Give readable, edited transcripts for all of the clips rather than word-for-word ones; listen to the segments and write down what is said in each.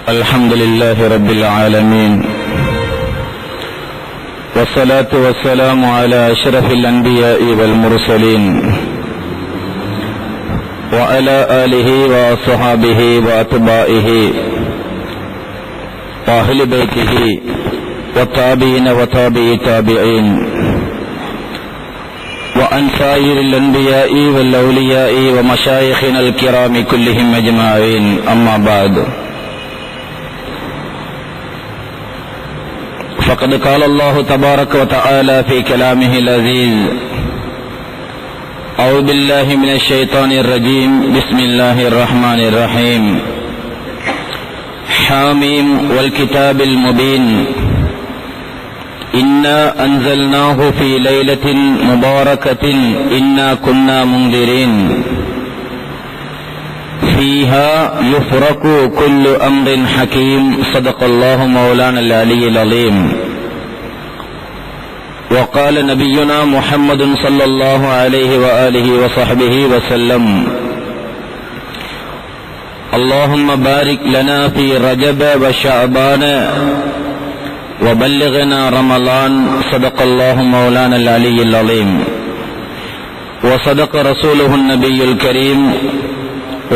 الحمد لله رب العالمين، والصلاة والسلام على أشرف الأنبياء والمرسلين وعلى آله وصحابه وأتباعه وأهل بيته والتابعين وتابعي التابعين وعن سائر الأنبياء والأولياء ومشايخنا الكرام كلهم أجمعين. أما بعد، فقد قال الله تبارك وتعالى في كلامه العزيز: أعوذ بالله من الشيطان الرجيم، بسم الله الرحمن الرحيم. حاميم والكتاب المبين، إنا أنزلناه في ليلة مباركة إنا كنا منذرين فيها يفرق كل أمر حكيم. صدق الله مولانا العلي العظيم. وقال نبينا محمد صلى الله عليه وآله وصحبه وسلم: اللهم بارك لنا في رجب وشعبان وبلغنا رمضان. صدق الله مولانا العلي العظيم. وصدق رسوله النبي الكريم،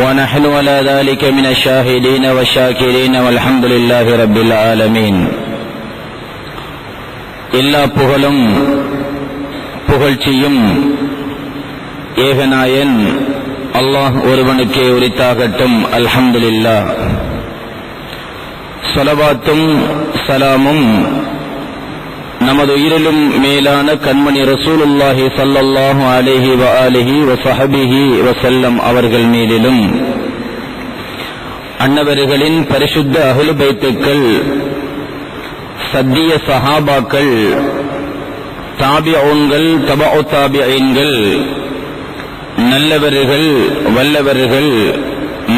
ونحن على ذلك من الشاهدين والشاكرين والحمد لله رب العالمين. எல்லா புகழும் புகழ்ச்சியும் ஏகநாயன் அல்லாஹ் ஒருவனுக்கே உரித்தாகட்டும். அல்ஹம்துலில்லாஹ். ஸலவாத்தும் சலாமும் நமது உயிரிலும் மேலான கண்மணி ரசூலுல்லாஹி ஸல்லல்லாஹு அலைஹி வஆலிஹி வஸஹபிஹி வஸல்லம் அவர்கள் மீதிலும், அன்னவர்களின் பரிசுத்த அஹ்லு பைத்துக்கள், சத்திய சஹாபாக்கள், தாபிஊன்கள், தபஉ தாபிஈன்கள், நல்லவர்கள், வல்லவர்கள்,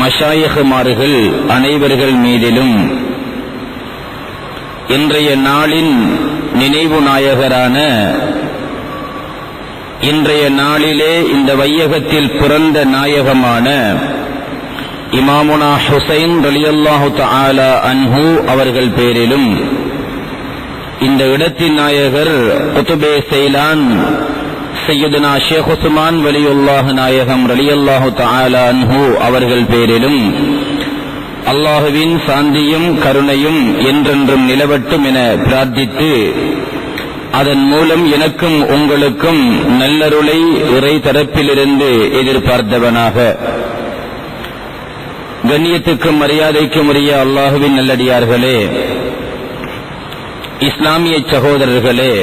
மஷாயிஹ்மார்கள் அனைவர்கள் மீதிலும் இன்றைய நாளின் நினைவு நாயகரான, இன்றைய நாளிலே இந்த வையகத்தில் பிறந்த நாயகமான இமாமுனா ஹுசைன் ரலியல்லாஹு தஆலா அன்ஹு அவர்கள் பேரிலும், இந்த இடத்தின் நாயகர் குதுபே செய்லான் சையதுனா ஷேக் உஸ்மான் வலியுல்லாஹ் நாயகம் ரலியல்லாஹு தஆலா அன்ஹு அவர்கள் பேரிலும் அல்லாஹுவின் சாந்தியும் கருணையும் என்றென்றும் நிலவட்டும் என பிரார்த்தித்து, அதன் மூலம் எனக்கும் உங்களுக்கும் நல்லருளை இறை தரப்பிலிருந்து எதிர்பார்த்தவனாக, கண்ணியத்துக்கும் மரியாதைக்கும் உரிய அல்லாஹுவின் நல்லடியார்களே, இஸ்லாமிய சகோதரர்களே,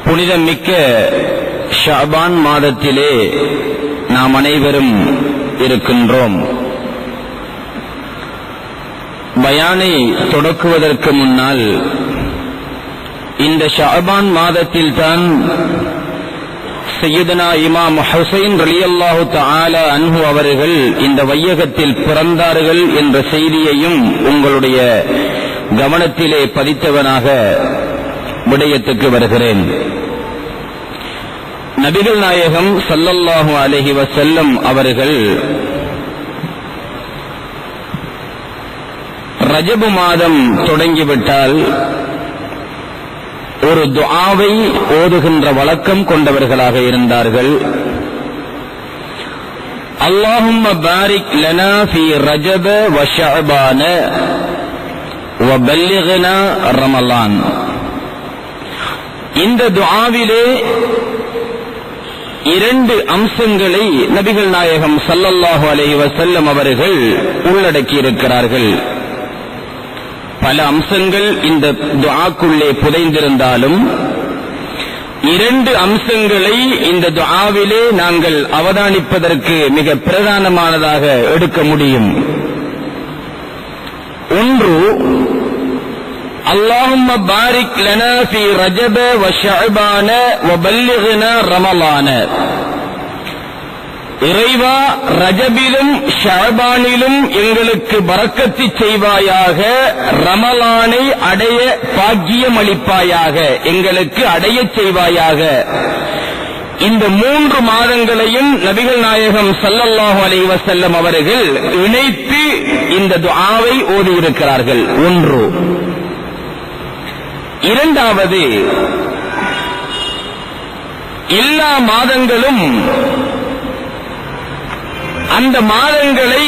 புனிதமிக்க ஷஅபான் மாதத்திலே நாம் அனைவரும் இருக்கின்றோம். பயானை தொடக்குவதற்கு முன்னால், இந்த ஷஅபான் மாதத்தில் தான் சையதுனா இமாம் ஹுசைன் ரலியல்லாஹு தஆலா அன்ஹு அவர்கள் இந்த வையகத்தில் பிறந்தார்கள் என்ற செய்தியையும் உங்களுடைய கவனத்திலே பதித்தவனாக விடயத்துக்கு வருகிறேன். நபிகள் நாயகம் ஸல்லல்லாஹு அலைஹி வஸல்லம் அவர்கள் ரஜபு மாதம் தொடங்கிவிட்டால் ஒரு துஆவை ஓதுகின்ற வழக்கம் கொண்டவர்களாக இருந்தார்கள். அல்லாஹும்ம பாரிக் லனா ஃபீ ரஜப வ ஷஅபான வ பல்லிக்னா ரமலான். இந்த துஆவிலே இரண்டு அம்சங்களை நபிகள் நாயகம் ஸல்லல்லாஹு அலைஹி வஸல்லம் அவர்கள் உள்ளடக்கி இருக்கிறார்கள். பல அம்சங்கள் இந்த துஆக்குள்ளே புதைந்திருந்தாலும், இரண்டு அம்சங்களை இந்த துஆவிலே நாங்கள் அவதானிப்பதற்கு மிக பிரதானமானதாக எடுக்க முடியும். ஒன்று, அல்லாஹும்ம பாரிக் லனா ஃபீ ரஜப வ ஷஅபான வ பல்லிக்னா ரமலான. இறைவா, ரஜபிலும் ஷஅபானிலும் எங்களுக்கு பரக்கத்து செய்வாயாக, ரமலானை அடைய பாக்கியம் அளிப்பாயாக, எங்களுக்கு அடைய செய்வாயாக இந்த 3 மாதங்களையும் நபிகள் நாயகம் ஸல்லல்லாஹு அலைஹி வஸல்லம் அவர்கள் இணைத்து இந்த துஆவை ஓதியிருக்கிறார்கள். ஒன்று. இரண்டாவது, எல்லா மாதங்களும் அந்த மாதங்களை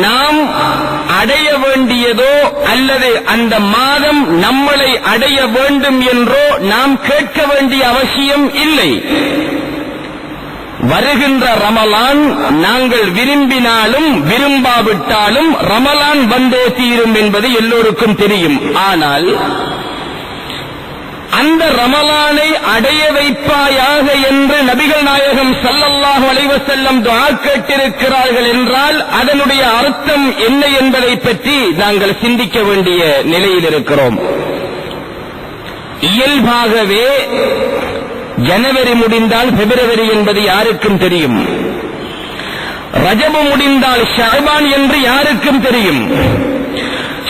நாம் அடைய வேண்டியதோ அல்லது அந்த மாதம் நம்மளை அடைய வேண்டும் என்றோ நாம் கேட்க வேண்டிய அவசியம் இல்லை. வருகின்ற ரமலான் நாங்கள் விரும்பினாலும் விரும்பாவிட்டாலும் ரமலான் வந்தே தீரும் என்பது எல்லோருக்கும் தெரியும். ஆனால் அந்த ரமலானை அடைய வைப்பாயாக என்று நபிகள் நாயகம் ஸல்லல்லாஹு அலைஹி வஸல்லம் துஆ கேட்டிருக்கிறார்கள் என்றால் அதனுடைய அர்த்தம் என்ன என்பதை பற்றி நாங்கள் சிந்திக்க வேண்டிய நிலையில் இருக்கிறோம். இயல்பாகவே ஜனவரி முடிந்தால் பிப்ரவரி என்பது யாருக்கும் தெரியும். ரஜபு முடிந்தால் ஷஅபான் என்று யாருக்கும் தெரியும்.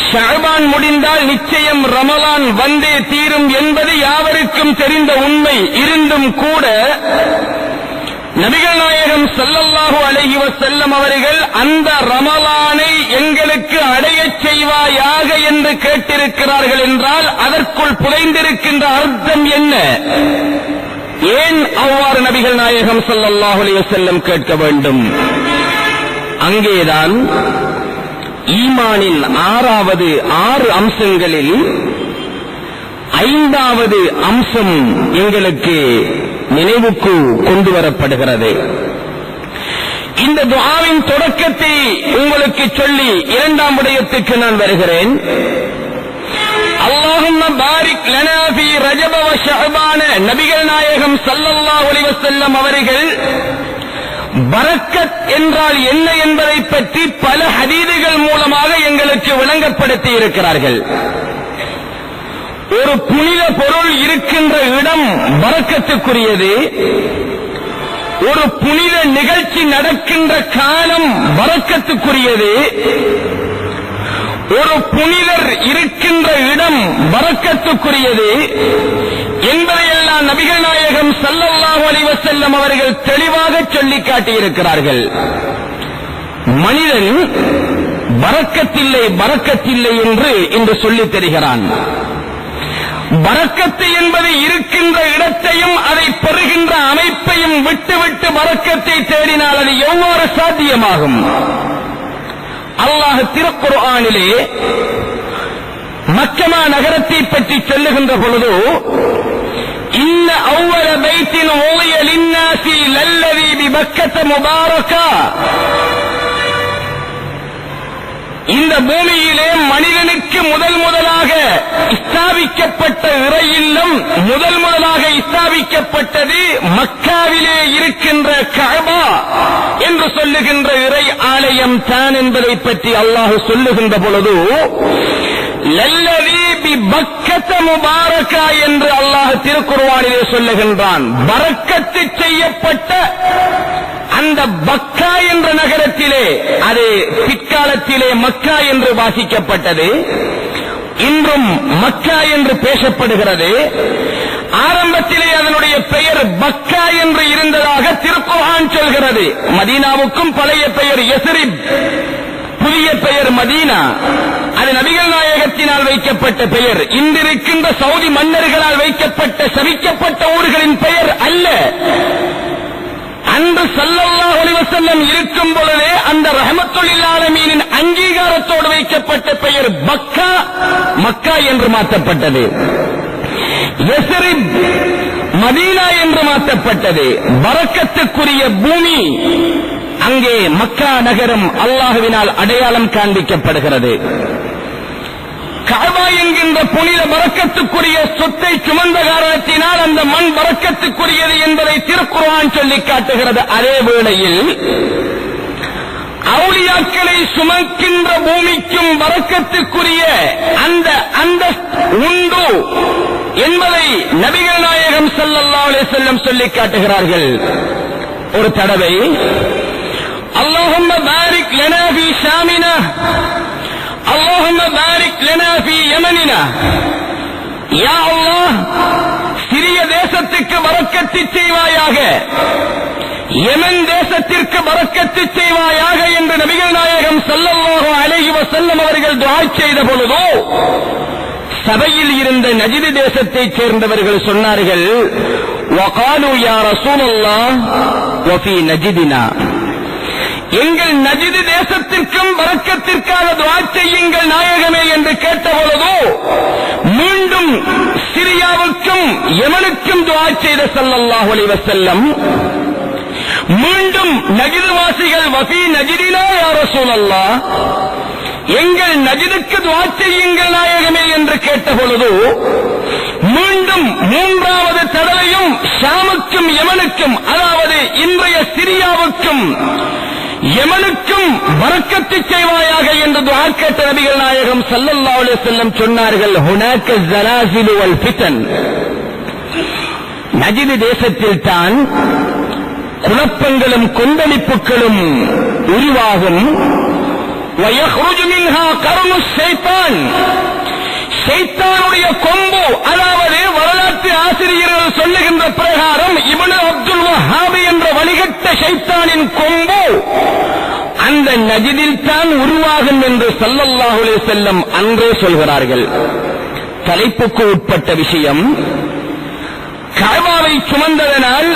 ஷஅபான் முடிந்தால் நிச்சயம் ரமலான் வந்தே தீரும் என்பது யாவருக்கும் தெரிந்த உண்மை. இருந்தும் கூட நபிகள் நாயகம் ஸல்லல்லாஹு அலைஹி வஸல்லம் அவர்கள் அந்த ரமலானை எங்களுக்கு அடையச் செய்வாயாக என்று கேட்டிருக்கிறார்கள் என்றால் அதற்குள் புதைந்திருக்கின்ற அர்த்தம் என்ன? ஏன் அவ்வாறு நபிகள் நாயகம் ஸல்லல்லாஹு அலைஹி வஸல்லம் கேட்க வேண்டும்? அங்கேதான் ஈமானின் 6 அம்சங்களில் 5வது அம்சம் எங்களுக்கு நினைவுக்கு கொண்டு வரப்படுகிறது. இந்த துஆவின் தொடக்கத்தை உங்களுக்கு சொல்லி 2ஆம் விடயத்துக்கு நான் வருகிறேன். அல்லாஹும்ம பாரிக் லனா ஃபீ ரஜப வ ஷஅபான நபிகள் நாயகம் ஸல்லல்லாஹு அலைஹி வஸல்லம் அவர்கள் பரக்கத் என்றால் என்ன என்பதை பற்றி பல ஹதீதுகள் மூலமாக எங்களுக்கு விளங்கப்படுத்தி இருக்கிறார்கள். ஒரு புனித பொருள் இருக்கின்ற இடம் பரக்கத்துக்குரியது. ஒரு புனித நிகழ்ச்சி நடக்கின்ற காலம் பரக்கத்துக்குரியது. ஒரு புனிதர் இருக்கின்ற இடம் பரக்கத்துக்குரியது என்பதையெல்லாம் நபிகள் நாயகம் ஸல்லல்லாஹு அலைஹி வஸல்லம் அவர்கள் தெளிவாக சொல்லிக் காட்டியிருக்கிறார்கள். மனிதன் பரக்கத்தில்லை என்று இன்று சொல்லித் தருகிறான். பரக்கத்து என்பது இருக்கின்ற இடத்தையும் அதை பெறுகின்ற அமைப்பையும் விட்டுவிட்டு பரக்கத்தை தேடினால் அது எவ்வாறு சாத்தியமாகும்? அல்லாஹ் திருக்குர்ஆனிலே மக்கமா நகரத்தை பற்றி சொல்லுகின்ற பொழுது இன்ன அவ்வல பைத்தின் ஊய லின்னாசி லல்லதி பிபக்கத முபாரகா, இந்த பூமியிலே மனிதனுக்கு முதலாக ஸ்தாபிக்கப்பட்ட இறை இல்லம் முதலாக ஸ்தாபிக்கப்பட்டது மக்காவிலே இருக்கின்ற கஅபா என்று சொல்லுகின்ற இறை ஆலயம் தான் என்பதை பற்றி அல்லாஹ் சொல்லுகின்ற பொழுது லல்லதி பிபக்கத முபாரகா என்று அல்லாஹ் திருக்குர்ஆனிலே சொல்லுகின்றான். பரக்கத்து செய்யப்பட்ட அந்த பக்கா என்ற நகரத்திலே, அது பிற்காலத்திலே மக்கா என்று வாசிக்கப்பட்டது, இன்றும் மக்கா என்று பேசப்படுகிறது. ஆரம்பத்திலே அதனுடைய பெயர் பக்கா என்று இருந்ததாக திருக்குர்ஆன் சொல்கிறது. மதீனாவுக்கும் பழைய பெயர் யஸ்ரிப், புதிய பெயர் மதீனா. அது நபிகள் நாயகத்தினால் வைக்கப்பட்ட பெயர். இன்றிருக்கின்ற சவுதி மன்னர்களால் வைக்கப்பட்ட சபிக்கப்பட்ட ஊர்களின் பெயர் அல்ல. அன்று ஸல்லல்லாஹு அலைஹி வஸல்லம் இருக்கும் பொழுதே அந்த ரஹ்மத்துல் லில் ஆலமீனின் அங்கீகாரத்தோடு வைக்கப்பட்ட பெயர் பக்கா, மக்கா என்று மாற்றப்பட்டது. யஸ்ரிப், மதீனா என்று மாற்றப்பட்டது. பரக்கத்துக்குரிய பூமி அங்கே மக்கா நகரம் அல்லாஹ்வினால் அடையாளம் காண்பிக்கப்படுகிறது. கஅபா என்கின்ற புனித பரக்கத்துக்குரிய சொத்தை சுமந்த காரணத்தினால் அந்த மண் பரக்கத்துக்குரியது என்பதை திருக்குர்ஆன் சொல்லிக் காட்டுகிறது. அதே வேளையில் அவுலியாக்களை சுமக்கின்ற பூமிக்கும் பரக்கத்துக்குரிய அந்த உண்டு என்பதை நபிகள் நாயகம் ஸல்லல்லாஹு அலைஹி வஸல்லம் சொல்லிக் காட்டுகிறார்கள். ஒரு தடவை அல்லாஹும்ம பாரிக் லனா ஃபீ ஷாமினா, அல்லாஹும்ம பாரிக் லனா ஃபீ யமனினா, யா அல்லாஹ், சிறிய தேசத்துக்கு பரக்கத்து செய்வாயாக, யமன் தேசத்திற்கு பரக்கத்து செய்வாயாக என்று நபிகள் நாயகம் ஸல்லல்லாஹு அலைஹி வஸல்லம் அவர்கள் துஆ செய்த பொழுது சபையில் இருந்த நஜ்து தேசத்தைச் சேர்ந்தவர்கள் சொன்னார்கள், வகாலு யா ரசூலல்லாஹ் வஃபி நஜ்தினா, எங்கள் நஜ்து தேசத்திற்கும் பரக்கத்திற்காக துஆ செய்யுங்கள் நாயகமே என்று கேட்டபொழுது மீண்டும் சிரியாவுக்கும் யமனுக்கும் துஆ செய்த ஸல்லல்லாஹு அலைஹி வஸல்லம் மீண்டும் நஜ்து வாசிகள் வஃபி நஜ்தினா யா ரசூலல்லாஹ், எங்கள் நஜ்துக்கு துஆ செய்யுங்கள் நாயகமே என்று கேட்டபொழுது மீண்டும் மூன்றாவது தடவையும் ஷாமுக்கும் யமனுக்கும், அதாவது இன்றைய சிரியாவுக்கும் யமனுக்கும் பரக்கத்து செய்வாயாக என்று துஆ கேட்ட நபிகள் நாயகம் ஸல்லல்லாஹு அலைஹி வஸல்லம் சொன்னார்கள், ஹுனாக ஸலாஸிலு வல் ஃபிதன், நஜ்து தேசத்தில் தான் குழப்பங்களும் கொந்தளிப்புகளும் உருவாகும். وَيَخْرُجُ مِنْهَا قَرْنُ الشَّيْطَانِ, ஷைத்தானுடைய கொம்பு, அதாவது வரலாற்று ஆசிரியர்கள் சொல்லுகின்ற பிரகாரம் இப்னு அப்துல் வஹ்ஹாப் என்ற வழிகட்ட ஷைத்தானின் கொம்பு அந்த நஜ்தில் தான் உருவாகும் என்று ஸல்லல்லாஹு அலைஹி வஸல்லம் அன்றே சொல்கிறார்கள். தலைப்புக்கு உட்பட்ட விஷயம், கஅபாவை சுமந்ததனால்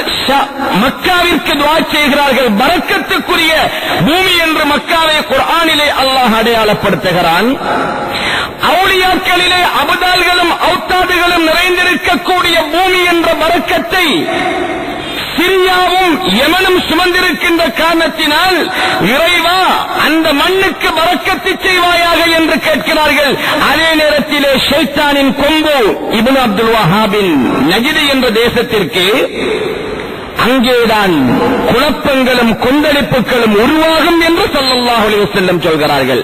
மக்காவிற்கு துஆ செய்கிறார்கள். பரக்கத்துக்குரிய பூமி என்று மக்காவை குர்ஆனிலே அல்லாஹ் அடையாளப்படுத்துகிறான். அவுலியாக்களிலே அபதால்களும் அவுத்தாதுகளும் நிறைந்திருக்கக்கூடிய பூமி என்ற பரக்கத்தை சிரியாவும் யமனும் சுமந்திருக்கின்ற காரணத்தினால் இறைவா அந்த மண்ணுக்கு பரக்கத்து செய்வாயாக என்று கேட்கிறார்கள். அதே நேரத்திலே ஷைத்தானின் கொம்பு இப்னு அப்துல் வஹ்ஹாபின் நஜ்து என்ற தேசத்திற்கு அங்கேதான் குழப்பங்களும் கொந்தளிப்புகளும் உருவாகும் என்று ஸல்லல்லாஹு அலைஹி வஸல்லம் சொல்கிறார்கள்.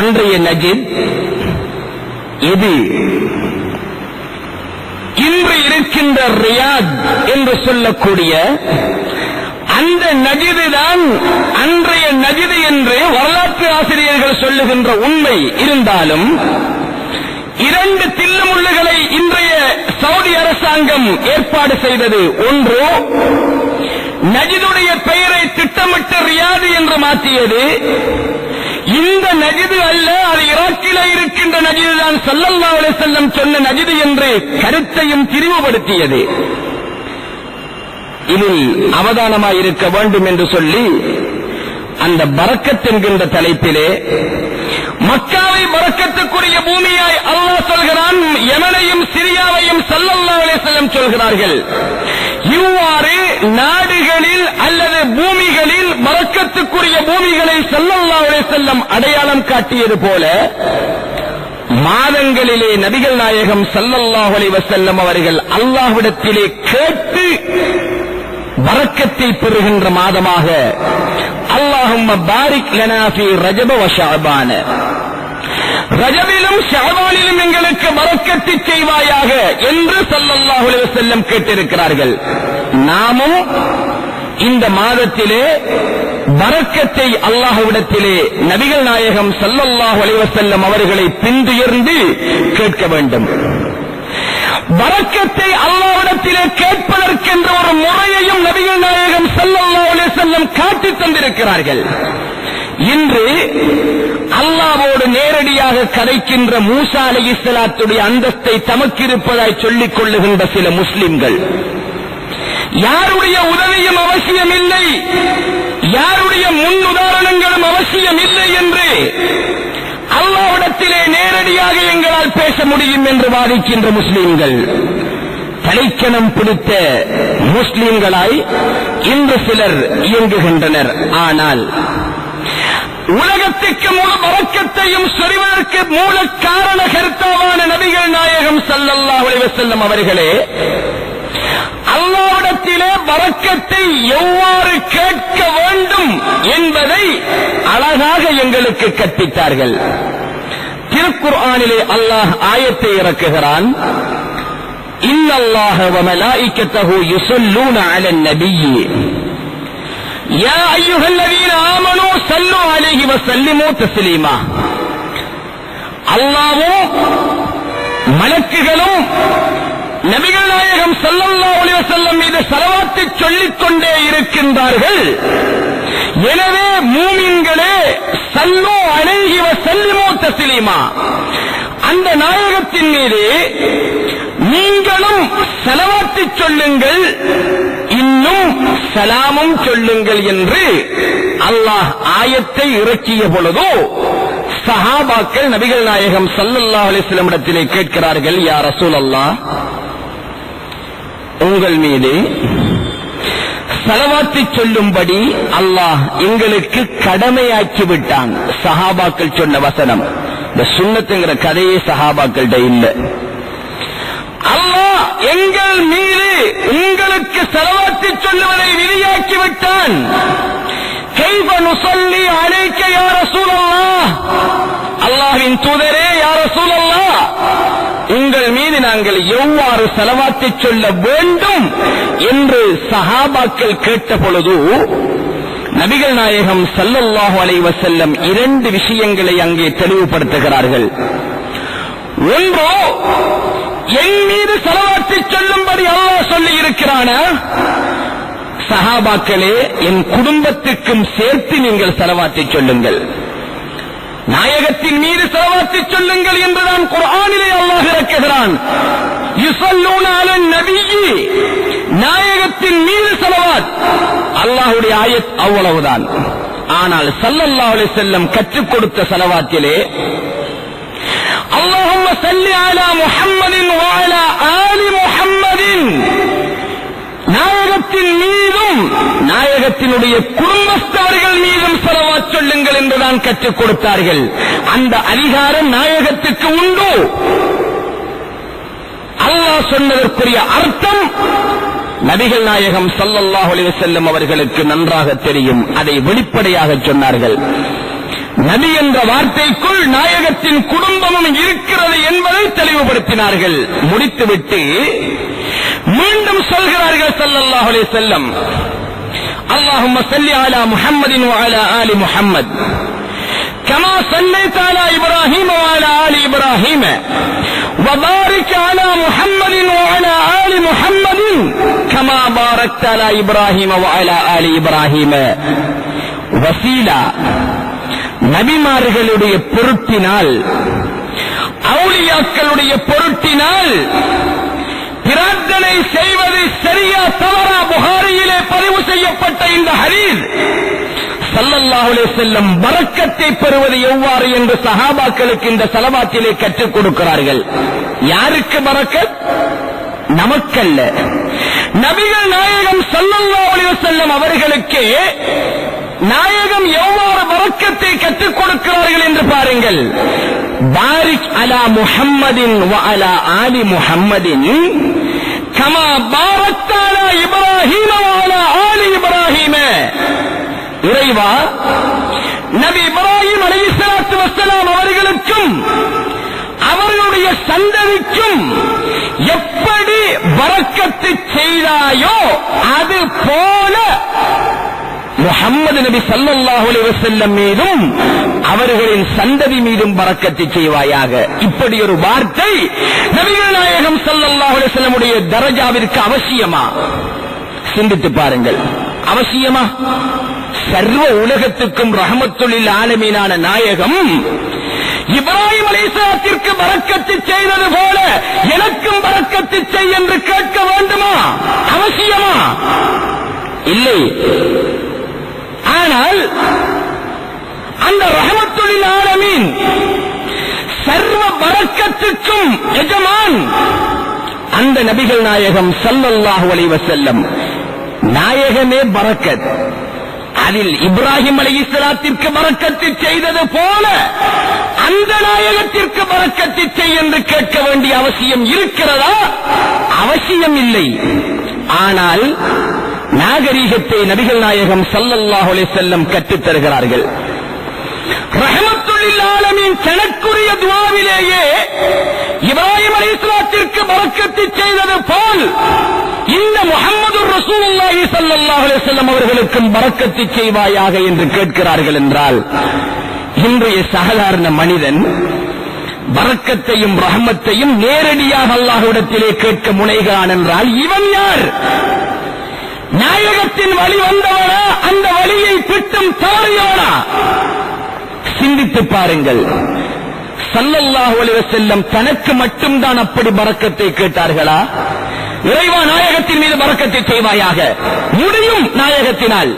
அன்றைய நஜ்து இது இன்று இருக்கின்ற ரியாத் என்று சொல்லக்கூடிய அந்த நஜ்து தான் அன்றைய நஜ்து என்று வரலாற்று ஆசிரியர்கள் சொல்லுகின்ற உண்மை இருந்தாலும், இரண்டு தில்லுமுள்ளுகளை இன்றைய சவுதி அரசாங்கம் ஏற்பாடு செய்தது. ஒன்று, நஜ்துடைய பெயரை திட்டமிட்டு ரியாத் என்று மாற்றியது. இந்த நஜ்து அல்ல, அது ஈராக்கில் இருக்கின்ற நஜ்து தான் ஸல்லல்லாஹு அலைஹி வஸல்லம் சொன்ன நஜ்து என்று கருத்தையும் திரிவுபடுத்தியது. இதில் அவதானமாய் இருக்க வேண்டும் என்று சொல்லி அந்த பரக்கத் என்கின்ற தலைப்பிலே மக்காவை பரக்கத்துக்குரிய பூமியாய் அல்லாஹ் சொல்கிறான், யமனையும் சிரியாவையும் ஸல்லல்லாஹு அலைஹி வஸல்லம் சொல்கிறார்கள். இவ்வாறு நாடுகளில் அல்லது பூமிகளில் பரக்கத்துக்குரிய பூமிகளை ஸல்லல்லாஹு அலைஹி வஸல்லம் அடையாளம் காட்டியது போல மாதங்களிலே நபிகள் நாயகம் ஸல்லல்லாஹு அலைஹி வஸல்லம் அவர்கள் அல்லாஹ்விடத்திலே கேட்டு பரக்கத்தை பெறுகின்ற மாதமாக அல்லாஹும்ம பாரிக் லனா ஃபீ ரஜப வ ஷஅபான, ரஜபிலும் ஷஅபானிலும் எங்களுக்கு பரக்கத்து செய்வாயாக என்று ஸல்லல்லாஹு அலைஹி வஸல்லம் கேட்டிருக்கிறார்கள். நாமும் இந்த மாதத்திலே பரக்கத்தை அல்லாஹ்விடத்திலே நபிகள் நாயகம் ஸல்லல்லாஹு அலைஹி வஸல்லம் அவர்களை பின்துயர்ந்து கேட்க வேண்டும். பரக்கத்தை அல்லாஹ்விடத்திலே கேட்பதற்கென்ற ஒரு முறையையும் நபிகள் நாயகம் ஸல்லல்லாஹு அலைஹி வஸல்லம் காட்டித் தந்திருக்கிறார்கள். இன்று அல்லாஹ்வோடு நேரடியாக கதைக்கின்ற மூசா அலைஹிஸ்ஸலாத்துடைய அந்தஸ்தை தமக்கு இருப்பதாய் சொல்லிக் கொள்ளுகின்ற சில முஸ்லிம்கள், யாருடைய உதவியும் அவசியமில்லை, யாருடைய முன் உதாரணங்களும் அவசியமில்லை என்று அல்லாஹ்விடத்திலே நேரடியாக எங்களால் பேச முடியும் என்று வாதிக்கின்ற முஸ்லிம்கள், தலைக்கணம் பிடித்த முஸ்லிம்களாய் இன்று சிலர் இயங்குகின்றனர். ஆனால் உலகத்துக்கு முழு பரக்கத்தையும் சொரிவதற்கு மூல காரண கர்த்தாவான நபிகள் நாயகம் ஸல்லல்லாஹு அலைஹி வஸல்லம் அவர்களே அல்லாஹ்விடத்திலே பரக்கத்தை எவ்வாறு கேட்க வேண்டும் என்பதை அழகாக எங்களுக்கு கற்பித்தார்கள். திருக்குர்ஆனிலே அல்லாஹ் ஆயத்தை இறக்குகிறான், இன்னல்லாஹ வ மலாயிகத்தஹு யுஸல்லூன அலன் நபிய்யி யா அய்யுஹல்லதீன ஆமனூ ஸல்லூ அலைஹி வ ஸல்லிமூ தஸ்லீமா. அல்லாஹ்வும் மலக்குகளும் நபிகள் நாயகம் ஸல்லல்லாஹு அலைஹி வஸல்லம் மீது ஸலவாத்தை சொல்லிக் கொண்டே இருக்கின்றார்கள். எனவே மூமின்களே ஸல்லு அலைஹி வஸல்லிமு தஸ்லீமா, அந்த நாயகத்தின் மீது நீங்களும் ஸலவாத்தை சொல்லுங்கள், இன்னும் சலாமும் சொல்லுங்கள் என்று அல்லாஹ் ஆயத்தை இறக்கிய பொழுதோ சஹாபாக்கள் நபிகள் நாயகம் ஸல்லல்லாஹு அலைஹி வஸல்லம் இடத்திலே கேட்கிறார்கள், யா ரசூலல்லாஹ், உங்கள் மீது ஸலவாத்தை சொல்லும்படி அல்லாஹ் எங்களுக்கு கடமையாக்கி விட்டான். சஹாபாக்கள் சொன்ன வசனம். இந்த சுன்னத்துங்கிற கதையே சஹாபாக்கள்கிட்ட இல்லை. அல்லாஹ் எங்கள் மீது உங்களுக்கு ஸலவாத்தை சொல்லுவதை விதியாக்கி விட்டான். கைஃப நுஸல்லி அலைக்க யா ரசூலல்லாஹ், அல்லாஹ்வின் தூதரே யா ரசூலல்லாஹ், உங்கள் மீது நாங்கள் எவ்வாறு ஸலவாத்தை சொல்ல வேண்டும் என்று சஹாபாக்கள் கேட்ட பொழுது நபிகள் நாயகம் ஸல்லல்லாஹு அலைஹி வஸல்லம் இரண்டு விஷயங்களை அங்கே தெளிவுபடுத்துகிறார்கள். ஒன்று, என் மீது ஸலவாத்தை சொல்லும்படி அல்லாஹ் சொல்லி இருக்கிறானா? சஹாபாக்களே, என் குடும்பத்துக்கும் சேர்த்து நீங்கள் ஸலவாத்தை சொல்லுங்கள். நாயகத்தின் மீது ஸலவாத்தை சொல்லுங்கள் என்றுதான் குர்ஆனிலே அல்லாஹ் இறக்குகிறான். யுஸல்லூன அலன் நபியி, நாயகத்தின் மீது ஸலவாத். அல்லாஹ்வுடைய ஆயத் அவ்வளவுதான். ஆனால் ஸல்லல்லாஹு அலைஹி வஸல்லம் கற்றுக் கொடுத்த ஸலவாத்திலே அல்லாஹும்ம ஸல்லி அலா முஹம்மதின் வ அலா ஆலி முஹம்மதின், நாயகத்தின் மீதும் நாயகத்தினுடைய குடும்பஸ்தவர்கள் மீதும் ஸலவாத் சொல்லுங்கள் என்றுதான் கற்றுக் கொடுத்தார்கள். அந்த அதிகாரம் நாயகத்துக்கு உண்டு. அல்லாஹ் சொன்னதற்குரிய அர்த்தம் நபிகள் நாயகம் ஸல்லல்லாஹு அலைஹி வஸல்லம் அவர்களுக்கு நன்றாக தெரியும். அதை வெளிப்படையாக சொன்னார்கள். நபி என்ற வார்த்தைக்குள் நாயகத்தின் குடும்பமும் இருக்கிறது என்பதை தெளிவுபடுத்தினார்கள். முடித்துவிட்டு மீண்டும் சொல்கிறார்கள் ஸல்லல்லாஹு அலைஹி வஸல்லம், அல்லாஹும்ம ஸல்லி அலா முஹம்மதின் வ அலா ஆலி முஹம்மத் கமா ஸல்லைத அலா இப்ராஹீம வ அலா ஆலி இப்ராஹீம வ பாரிக் அலா முஹம்மதின் வ அலா ஆலி முஹம்மதின் கமா பாரக்த அலா இப்ராஹீம வ அலா ஆலி இப்ராஹீம. வசீலா, நபிமார்களுடைய பொருட்டினால், அவுலியாக்களுடைய பொருட்டினால் பிரார்த்தனை செய்வது சரியா தவறா? புகாரியிலே பதிவு செய்யப்பட்ட இந்த ஹதீஸ் ஸல்லல்லாஹு அலைஹி வஸல்லம் பரக்கத்தை பெறுவது எவ்வாறு என்று சஹாபாக்களுக்கு இந்த ஸலவாத்திலே கற்றுக் கொடுக்கிறார்கள். யாருக்கு பரக்கத்? நமக்கல்ல. நபிகள் நாயகம் ஸல்லல்லாஹு அலைஹி வஸல்லம் அவர்களுக்கு நாயகம் எவ்வாறு பரக்கத்தை கற்றுக் கொடுக்கிறார்கள் என்று பாருங்கள். பாரிக் அலா முஹம்மதின் வ அலா ஆலி முஹம்மதின் கமா பாரக்த அலா இப்ராஹீம வ அலா ஆலி இப்ராஹீம. இறைவா, நபி இப்ராஹிம் அலைஹிஸ்ஸலாத்து வஸ்ஸலாம் அவர்களுக்கும் அவர்களுடைய சந்ததிக்கும் எப்படி பரக்கத்து செய்தாயோ அது போல முஹம்மது நபி ஸல்லல்லாஹு அலைஹி வஸல்லம் மீதும் அவர்களின் சந்ததி மீதும் பரக்கத்து செய்வாயாக. இப்படி ஒரு வார்த்தை நபிகள் நாயகம் ஸல்லல்லாஹு அலைஹி வஸல்லம் உடைய தரஜாவிற்கு அவசியமா? சிந்தித்து பாருங்கள். அவசியமா? சர்வ உலகத்துக்கும் ரஹ்மத்துல் ஆலமீனான நாயகம் இப்ராஹிம் அலைஹிஸ்ஸலாத்திற்கு பரக்கத்து செய்தது போல எனக்கும் பரக்கத்து செய் என்று கேட்க வேண்டுமா? அவசியமா? இல்லை. ஆனால் அந்த ரஹ்மத்துல் ஆலமீன் சர்வ பரக்கத்துக்கும் எஜமான் அந்த நபிகள் நாயகம் ஸல்லல்லாஹு அலைஹி வஸல்லம். நாயகமே பரக்கத். அதில் இப்ராஹிம் அலைஹிஸ்ஸலாத்திற்கு பரக்கத்து செய்தது போல அந்த நாயகத்திற்கு பரக்கத்து செய் என்று கேட்க வேண்டிய அவசியம் இருக்கிறதா? அவசியம் இல்லை. ஆனால் நாகரீகத்தை நபிகள் நாயகம் ஸல்லல்லாஹு அலைஹி வஸல்லம் கற்றுத் தருகிறார்கள். ரஹ்மத்துல் ஆலமீன் தனக்குரிய துஆவிலேயே இப்ராஹிம் அலைஹிஸ்ஸலாத்திற்கு பரக்கத்து செய்தது போல் இந்த முஹம்மதுர் ரசூலுல்லாஹி ஸல்லல்லாஹு அலைஹி வஸல்லம் அவர்களுக்கும் பரக்கத்து செய்வாயாக என்று கேட்கிறார்கள் என்றால், இன்றைய சாதாரண மனிதன் பரக்கத்தையும் ரஹமத்தையும் நேரடியாக அல்லாஹ்விடத்திலே கேட்க முனைகிறான் என்றால் இவன் யார்? நாயகத்தின் வழி வந்தவனா? அந்த வழியை பிட்டும் தவறியவனா? சிந்தித்து பாருங்கள். ஸல்லல்லாஹு அலைஹி வஸல்லம் தனக்கு மட்டும்தான் அப்படி பரக்கத்தை கேட்டார்களா? இறைவா நாயகத்தின் மீது பரக்கத்தை செய்வாயாக, முடியும் நாயகத்தினால்,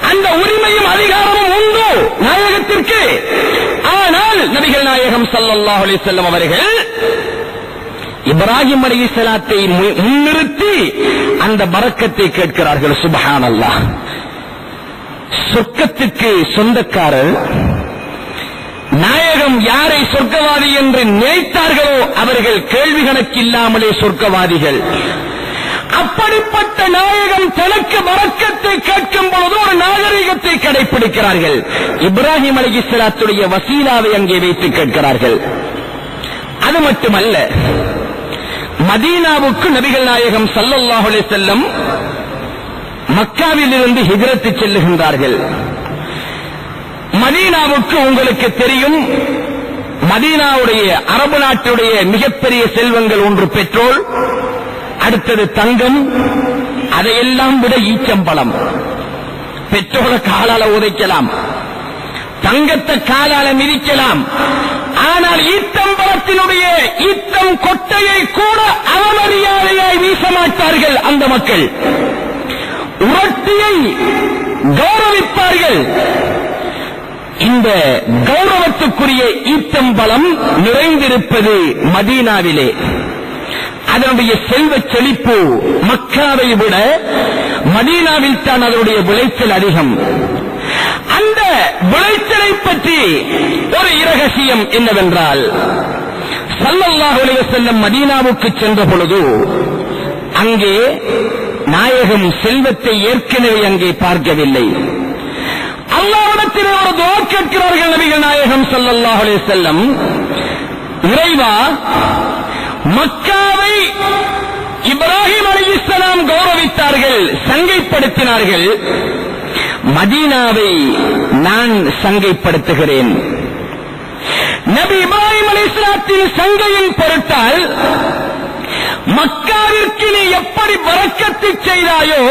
அந்த உரிமையும் அதிகாரமும் உண்டு நாயகத்திற்கு. ஆனால் நபிகள் நாயகம் ஸல்லல்லாஹு அலைஹி வஸல்லம் அவர்கள் இப்ராஹிம் அலைஹிஸ்ஸலாத்தை முன்னிறுத்தி அந்த பரக்கத்தை கேட்கிறார்கள். சுப்ஹானல்லாஹ். சொர்க்கத்துக்கு சொந்தக்காரர் நாயகம் யாரை சொர்க்கவாதி என்று நினைத்தார்களோ அவர்கள் கேள்வி கணக்கில்லாமலே சொர்க்கவாதிகள். அப்படிப்பட்ட நாயகம் தனக்கு பரக்கத்தை கேட்கும் பொழுது ஒரு நாகரிகத்தை கடைபிடிக்கிறார்கள். இப்ராஹிம் அலைஹிஸ்ஸலாத்துடைய வசீலாவை அங்கே வைத்து கேட்கிறார்கள். அது மட்டுமல்ல, மதீனாவுக்கு நபிகள் நாயகம் ஸல்லல்லாஹு அலைஹி வஸல்லம் மக்காவில் இருந்து ஹிஜ்ரத் செல்லுகின்றார்கள். மதீனாவுக்கு உங்களுக்கு தெரியும், மதீனாவுடைய அரபு நாட்டுடைய மிகப்பெரிய செல்வங்கள் ஒன்று பெட்ரோல், அடுத்தது தங்கம், அதையெல்லாம் விட ஈச்சம்பழம். பெட்ரோலை காலால உதைக்கலாம், தங்கத்தை காலால மிதிக்கலாம், ஆனால் ஈத்தம்பழத்தினுடைய ஈத்தம் கொட்டையை கூட அவமரியாதையாய் வீச மாட்டார்கள் அந்த மக்கள். உரட்டியை கௌரவிப்பார்கள். இந்த கௌரவத்துக்குரிய ஈத்தம்பழம் நிறைந்திருப்பது மதீனாவிலே. அதனுடைய செல்வச் செழிப்பு மக்காவை விட மதீனாவில் தான் அதனுடைய விளைச்சல் அதிகம். அந்த விளைச்சலை பற்றி ஒரு இரகசியம் என்னவென்றால், ஸல்லல்லாஹு அலைஹி வஸல்லம் மதீனாவுக்கு சென்ற பொழுது அங்கே நாயகம் செல்வத்தை ஏற்கனவே அங்கே பார்க்கவில்லை. அல்லாஹ்விடத்திலே ஒரு துஆ கேட்கிறார்கள் நபிகள் நாயகம் ஸல்லல்லாஹு அலைஹி வஸல்லம். இறைவா, மக்காவை இப்ராஹிம் அலைஹிஸ்ஸலாம் கௌரவித்தார்கள், சங்கைப்படுத்தினார்கள், மதீனாவை நான் சங்கைப்படுத்துகிறேன். நபி இப்ராஹிம் அலைஹிஸ்ஸலாத்தின் சங்கையின் பொருட்டால் மக்காவிற்கு நீ எப்படி பரக்கத்து செய்தாயோ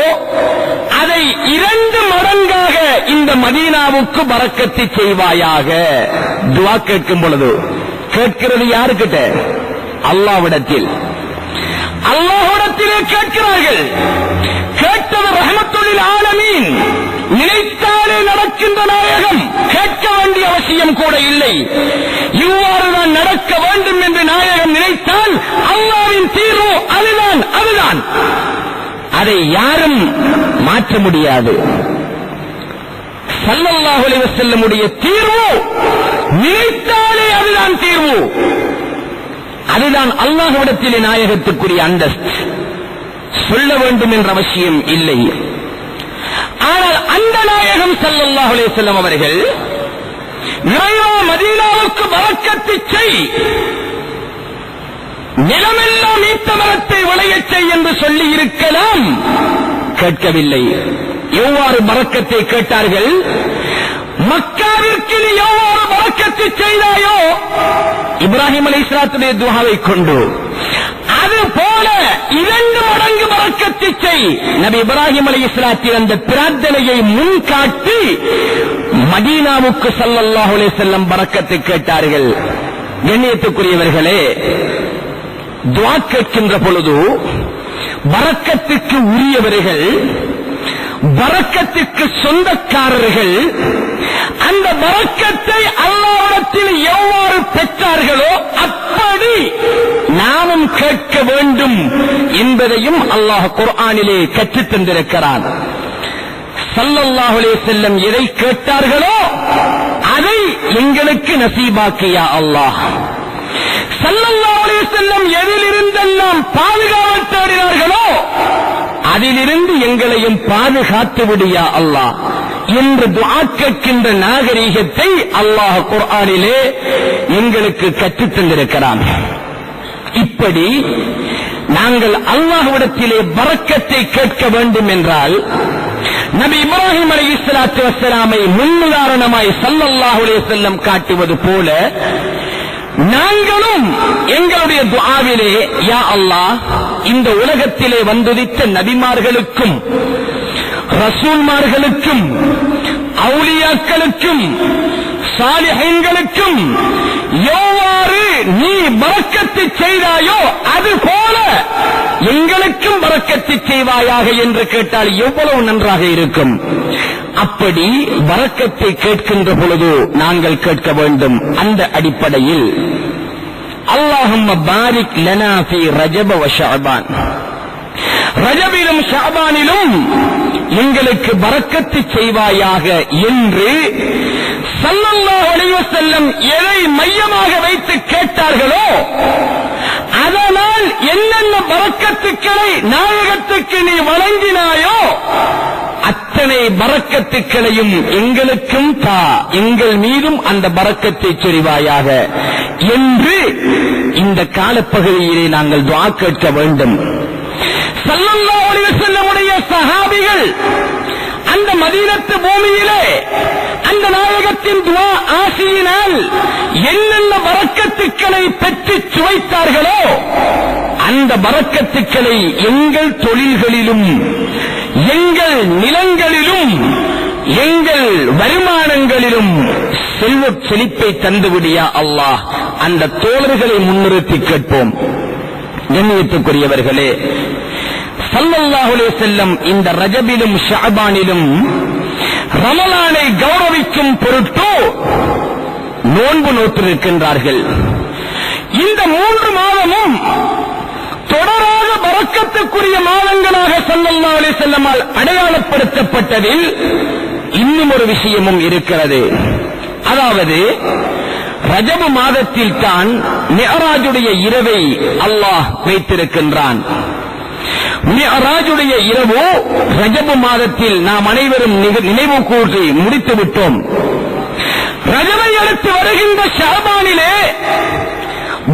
அதை 2 மடங்காக இந்த மதீனாவுக்கு பரக்கத்து செய்வாயாக. துஆ கேட்கும் பொழுது கேட்கிறது யாருக்கிட்ட? அல்லாஹ்விடத்தில். அல்லாஹ்விடத்திலே கேட்கிறார்கள். கேட்டது ரஹ்மத்துல் ஆலமீன், நினைத்தாலே நடக்கின்ற நாயகம், கேட்க வேண்டிய அவசியம் கூட இல்லை. இவ்வாறுதான் நடக்க வேண்டும் என்று நாயகம் நினைத்தால் அல்லாஹ்வின் தீர்வு அதுதான். அதை யாரும் மாற்ற முடியாது. ஸல்லல்லாஹு அலைஹி வஸல்லமுடைய தீர்வு நினைத்தாலே அதுதான் தீர்வு. அதுதான் அல்லாஹ்விடத்திலே நாயகத்துக்குரிய அந்தஸ்து. சொல்ல வேண்டும் என்ற அவசியம் இல்லை. ஆனால் அந்த நாயகம் ஸல்லல்லாஹு அலைஹி வஸல்லம் அவர்கள் இறைவா மதீனாவுக்கு பரக்கத்து செய், நிலமெல்லாம் ஈத்த மரத்தை விளையச் செய் என்று சொல்லி இருக்கலாம், கேட்கவில்லை. எவ்வாறு பரக்கத்தை கேட்டார்கள்? மக்காவிற்கு நீ எவ்வாறு பரக்கத்து செய்தாயோ இப்ராஹிம் அலைஹிஸ்ஸலாத்துடைய துஆவை கொண்டு, அது போல 2 மடங்கு பரக்கத்து செய். நபி இப்ராஹிம் அலைஹிஸ்ஸலாத்தின் அந்த பிரார்த்தனையை முன்காட்டி மதீனாவுக்கு ஸல்லல்லாஹு அலைஹி வஸல்லம் பரக்கத்தை கேட்டார்கள். கண்ணியத்துக்குரியவர்களே, துஆ கேட்கின்ற பொழுது பரக்கத்துக்கு உரியவர்கள், பரக்கத்துக்கு சொந்தக்காரர்கள் அந்த பரக்கத்தை அல்லாஹ்விடத்தில் எவ்வாறு பெற்றார்களோ அப்படி நாமும் கேட்க வேண்டும் என்பதையும் அல்லாஹ் குர்ஆனிலே கற்றுத் தந்திருக்கிறான். ஸல்லல்லாஹு அலைஹி வஸல்லம் எதை கேட்டார்களோ அதை எங்களுக்கு நசீபாக்கியா அல்லாஹ். ஸல்லல்லாஹு அலைஹி வஸல்லம் எதிலிருந்தெல்லாம் பாதுகாவல் தேடினார்களோ அதிலிருந்து எங்களையும் பாதுகாத்து விடியா அல்லாஹ் என்று துஆ கேட்கின்ற நாகரீகத்தை அல்லாஹ் குர்ஆனிலே எங்களுக்கு கற்றுத் தந்திருக்கிறான். இப்படி நாங்கள் அல்லாஹ்விடத்திலே பரக்கத்தை கேட்க வேண்டும் என்றால் நபி இப்ராஹிம் அலைஹிஸ்ஸலாத்து வஸ்ஸலாமை முன்னுதாரணமாய் ஸல்லல்லாஹு அலைஹி வஸல்லம் காட்டுவது போல நாங்களும் எங்களுடைய துஆவிலே யா அல்லாஹ் இந்த உலகத்திலே வந்துதித்த நபிமார்களுக்கும் ரசூல்மார்களுக்கும் அவுலியாக்களுக்கும் சாலிஹீன்களுக்கும் எவ்வாறு நீ பரக்கத்து செய்தாயோ அதுபோல எங்களுக்கும் பரக்கத்து செய்வாயாக என்று கேட்டால் எவ்வளவு நன்றாக இருக்கும். அப்படி பரக்கத்தை கேட்கின்ற பொழுது நாங்கள் கேட்க வேண்டும். அந்த அடிப்படையில் அல்லாஹும்ம பாரிக் லனா ஃபீ ரஜப வ ஷஅபான், ரஜபிலும் ஷஅபானிலும் எங்களுக்கு பரக்கத்து செய்வாயாக என்று ஸல்லல்லாஹு அலைஹி வஸல்லம் எதை மையமாக வைத்து கேட்டார்களோ அதனால் என்னென்ன பரக்கத்துக்களை நாயகத்துக்கு நீ வழங்கினாயோ அத்தனை பரக்கத்துக்களையும் எங்களுக்கும் தா, எங்கள் மீதும் அந்த பரக்கத்தை சொரிவாயாக என்று இந்த காலப்பகுதியிலே நாங்கள் துஆ கேட்க வேண்டும். ஸல்லல்லாஹு அலைஹி வஸல்லமுடைய சஹாபிகள் அந்த மதீனத்து பூமியிலே அந்த நாயகத்தின் துஆ ஆசியினால் என்னென்ன பரக்கத்துக்களை பெற்று சுவைத்தார்களோ அந்த பரக்கத்துக்களை எங்கள் தொழில்களிலும் எங்கள் நிலங்களிலும் எங்கள் வருமானங்களிலும் செல்வ செழிப்பை தந்துவிடியா அல்லாஹ். அந்த தோழர்களை முன்னிறுத்தி கேட்போம். கண்ணியத்துக்குரியவர்களே, ஸல்லல்லாஹு அலைஹி வஸல்லம் இந்த ரஜபிலும் ஷஅபானிலும் ரமலானை கௌரவிக்கும் பொருட்டு நோன்பு நோற்றிருக்கின்றார்கள். இந்த 3 மாதமும் தொடராக பரக்கத்துக்குரிய மாதங்களாக ஸல்லல்லாஹு அலைஹி வஸல்லமால் அடையாளப்படுத்தப்பட்டதில் இன்னும் ஒரு விஷயமும் இருக்கிறது. அதாவது ரஜபு மாதத்தில் தான் மிஅராஜுடைய இரவை அல்லாஹ் வைத்திருக்கின்றான். மிஅராஜுடைய இரவு ரஜபு மாதத்தில் நாம் அனைவரும் நினைவு கூட்டி முடித்து விட்டோம். ரஜபை அடுத்து வருகின்ற ஷஅபானிலே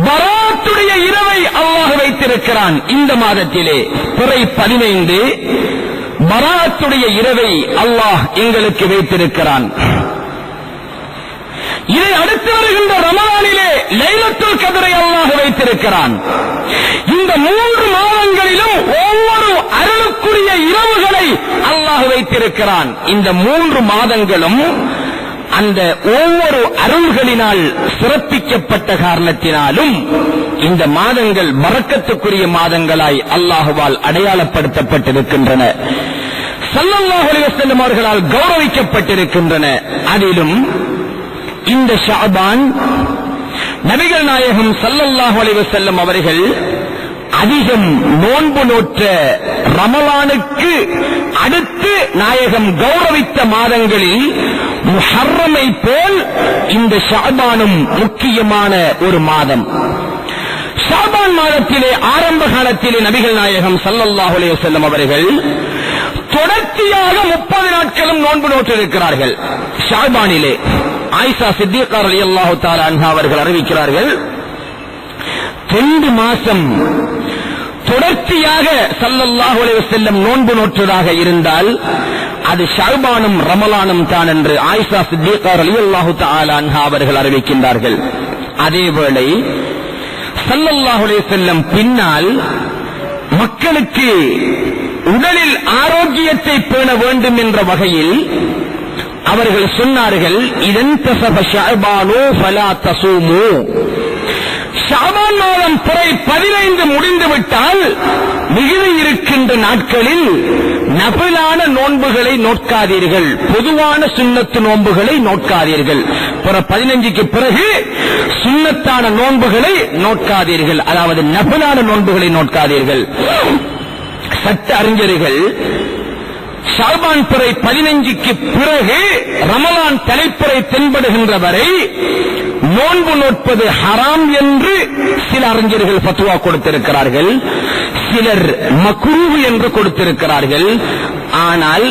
பராத்துடைய இரவை அல்லாஹ் வைத்திருக்கிறான். இந்த மாதத்திலே பிறை 15 பராத்துடைய இரவை அல்லாஹ் எங்களுக்கு வைத்திருக்கிறான். இதை அடுத்து வருகின்ற ரமலானிலே லைலத்துல் கத்ரை அல்லாஹ் வைத்திருக்கிறான். இந்த 3 மாதங்களிலும் ஒவ்வொரு அருளுக்குரிய இரவுகளை அல்லாஹ் வைத்திருக்கிறான். இந்த 3 மாதங்களும் அந்த ஒவ்வொரு அருள்களினால் சிறப்பிக்கப்பட்ட காரணத்தினாலும் இந்த மாதங்கள் பரக்கத்துக்குரிய மாதங்களாய் அல்லாஹுவால் அடையாளப்படுத்தப்பட்டிருக்கின்றன. ஸல்லல்லாஹு அலைஹி வஸல்லம் அவர்களால் கௌரவிக்கப்பட்டிருக்கின்றன. அதிலும் இந்த ஷஅபான் நபிகள் நாயகம் ஸல்லல்லாஹு அலைஹி வஸல்லம் அவர்கள் அதிகம் நோன்பு நோற்ற ரமலானுக்கு அடுத்து நாயகம் கௌரவித்த மாதங்களில் முஹர்ரமை போல் இந்த ஷஅபானும் முக்கியமான ஒரு மாதம். ஷஅபான் மாதத்திலே ஆரம்ப காலத்திலே நபிகள் நாயகம் ஸல்லல்லாஹு அலைஹி வஸல்லம் அவர்கள் தொடர்ச்சியாக 30 நாட்களும் நோன்பு நோற்றிருக்கிறார்கள். ஷஅபானிலே ஆயிஷா சித்திகா ரலியல்லாஹு தஆலா அன்ஹா அவர்கள் அறிவிக்கிறார்கள், 2 மாசம் தொடர்ச்சியாக ஸல்லல்லாஹு அலைஹி வஸல்லம் நோன்பு நோற்றதாக இருந்தால் அது ஷஅபானும் ரமலானும் தான் என்று ஆயிஷா சித்திகா ரலியல்லாஹு தஆலா அன்ஹா அவர்கள் அறிவிக்கின்றார்கள். அதேவேளை ஸல்லல்லாஹு அலைஹி வஸல்லம் பின்னால் மக்களுக்கு உடலில் ஆரோக்கியத்தை பேண வேண்டும் என்ற வகையில் அவர்கள் சொன்னார்கள், இதன் தஸப ஷஅபானு ஃபலா தஸூமு, ஷஅபான் மாதம் பிறை 15 முடிந்துவிட்டால் மிகுதி இருக்கின்ற நாட்களில் நஃபிலான நோன்புகளை நோட்காதீர்கள், பொதுவான சுன்னத்து நோன்புகளை நோட்காதீர்கள். பிற 15க்கு பிறகு சுன்னத்தான நோன்புகளை நோட்காதீர்கள், அதாவது நஃபிலான நோன்புகளை நோட்காதீர்கள். சட்ட அறிஞர்கள் ஷஅபான் பிறை 15க்கு பிறகு ரமலான் தலைப்பிறை தென்படுகின்ற வரை நோன்பு நோட்பது ஹராம் என்று சில அறிஞர்கள் ஃபத்வா கொடுத்திருக்கிறார்கள், சிலர் மக்ரூஹ் என்று கொடுத்திருக்கிறார்கள். ஆனால்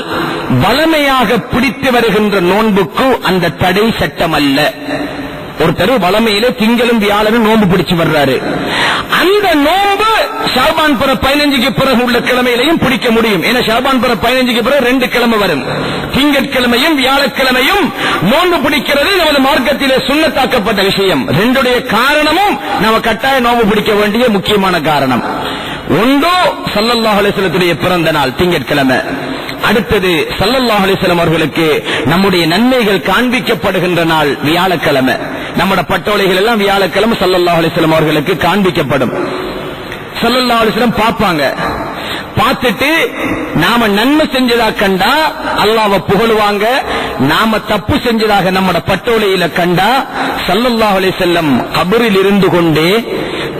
வளமையாக பிடித்து வருகின்ற நோன்புக்கு அந்த தடை சட்டம் அல்ல. ஒருத்தர் வளமையிலே திங்களும் வியாழனும் நோன்பு பிடிச்சு வர்றாரு, அந்த நோன்பு ஷாபான் பிற 15க்கு பிறகு உள்ள கிழமையிலையும் பிடிக்க முடியும். ஏன்னா ஷாபான் பிற 15க்கு பிறகு 2 கிழமை வரும். திங்கட்கிழமையும் வியாழக்கிழமையும் நோன்பு பிடிக்கிறது நமது மார்க்கத்திலே சுன்னத்தாக்கப்பட்ட விஷயம். ரெண்டுடைய காரணமும் நாம கட்டாய நோன்பு பிடிக்க வேண்டிய முக்கியமான காரணம். ஒன்று ஸல்லல்லாஹு அலைஹி வஸல்லத்துடைய பிறந்த நாள் திங்கட்கிழமை. அடுத்தது ஸல்லல்லாஹு அலைஹி வஸல்லம் அவர்களுக்கு நம்முடைய நன்மைகள் காண்பிக்கப்படுகின்ற நாள் வியாழக்கிழமை. நம்முடைய பட்டோலைகள் எல்லாம் வியாழக்கிழமை ஸல்லல்லாஹு அலைஹி வஸல்லம் அவர்களுக்கு காண்பிக்கப்படும். ஸல்லல்லாஹு அலைஹி வஸல்லம் பார்ப்பாங்க. பார்த்துட்டு நாம நன்மை செஞ்சதா கண்டா அல்லாஹ்வை புகழுவாங்க. நாம தப்பு செஞ்சதாக நம்முடைய பட்டோலையில கண்டா ஸல்லல்லாஹு அலைஹி வஸல்லம் கபரில் இருந்து கொண்டே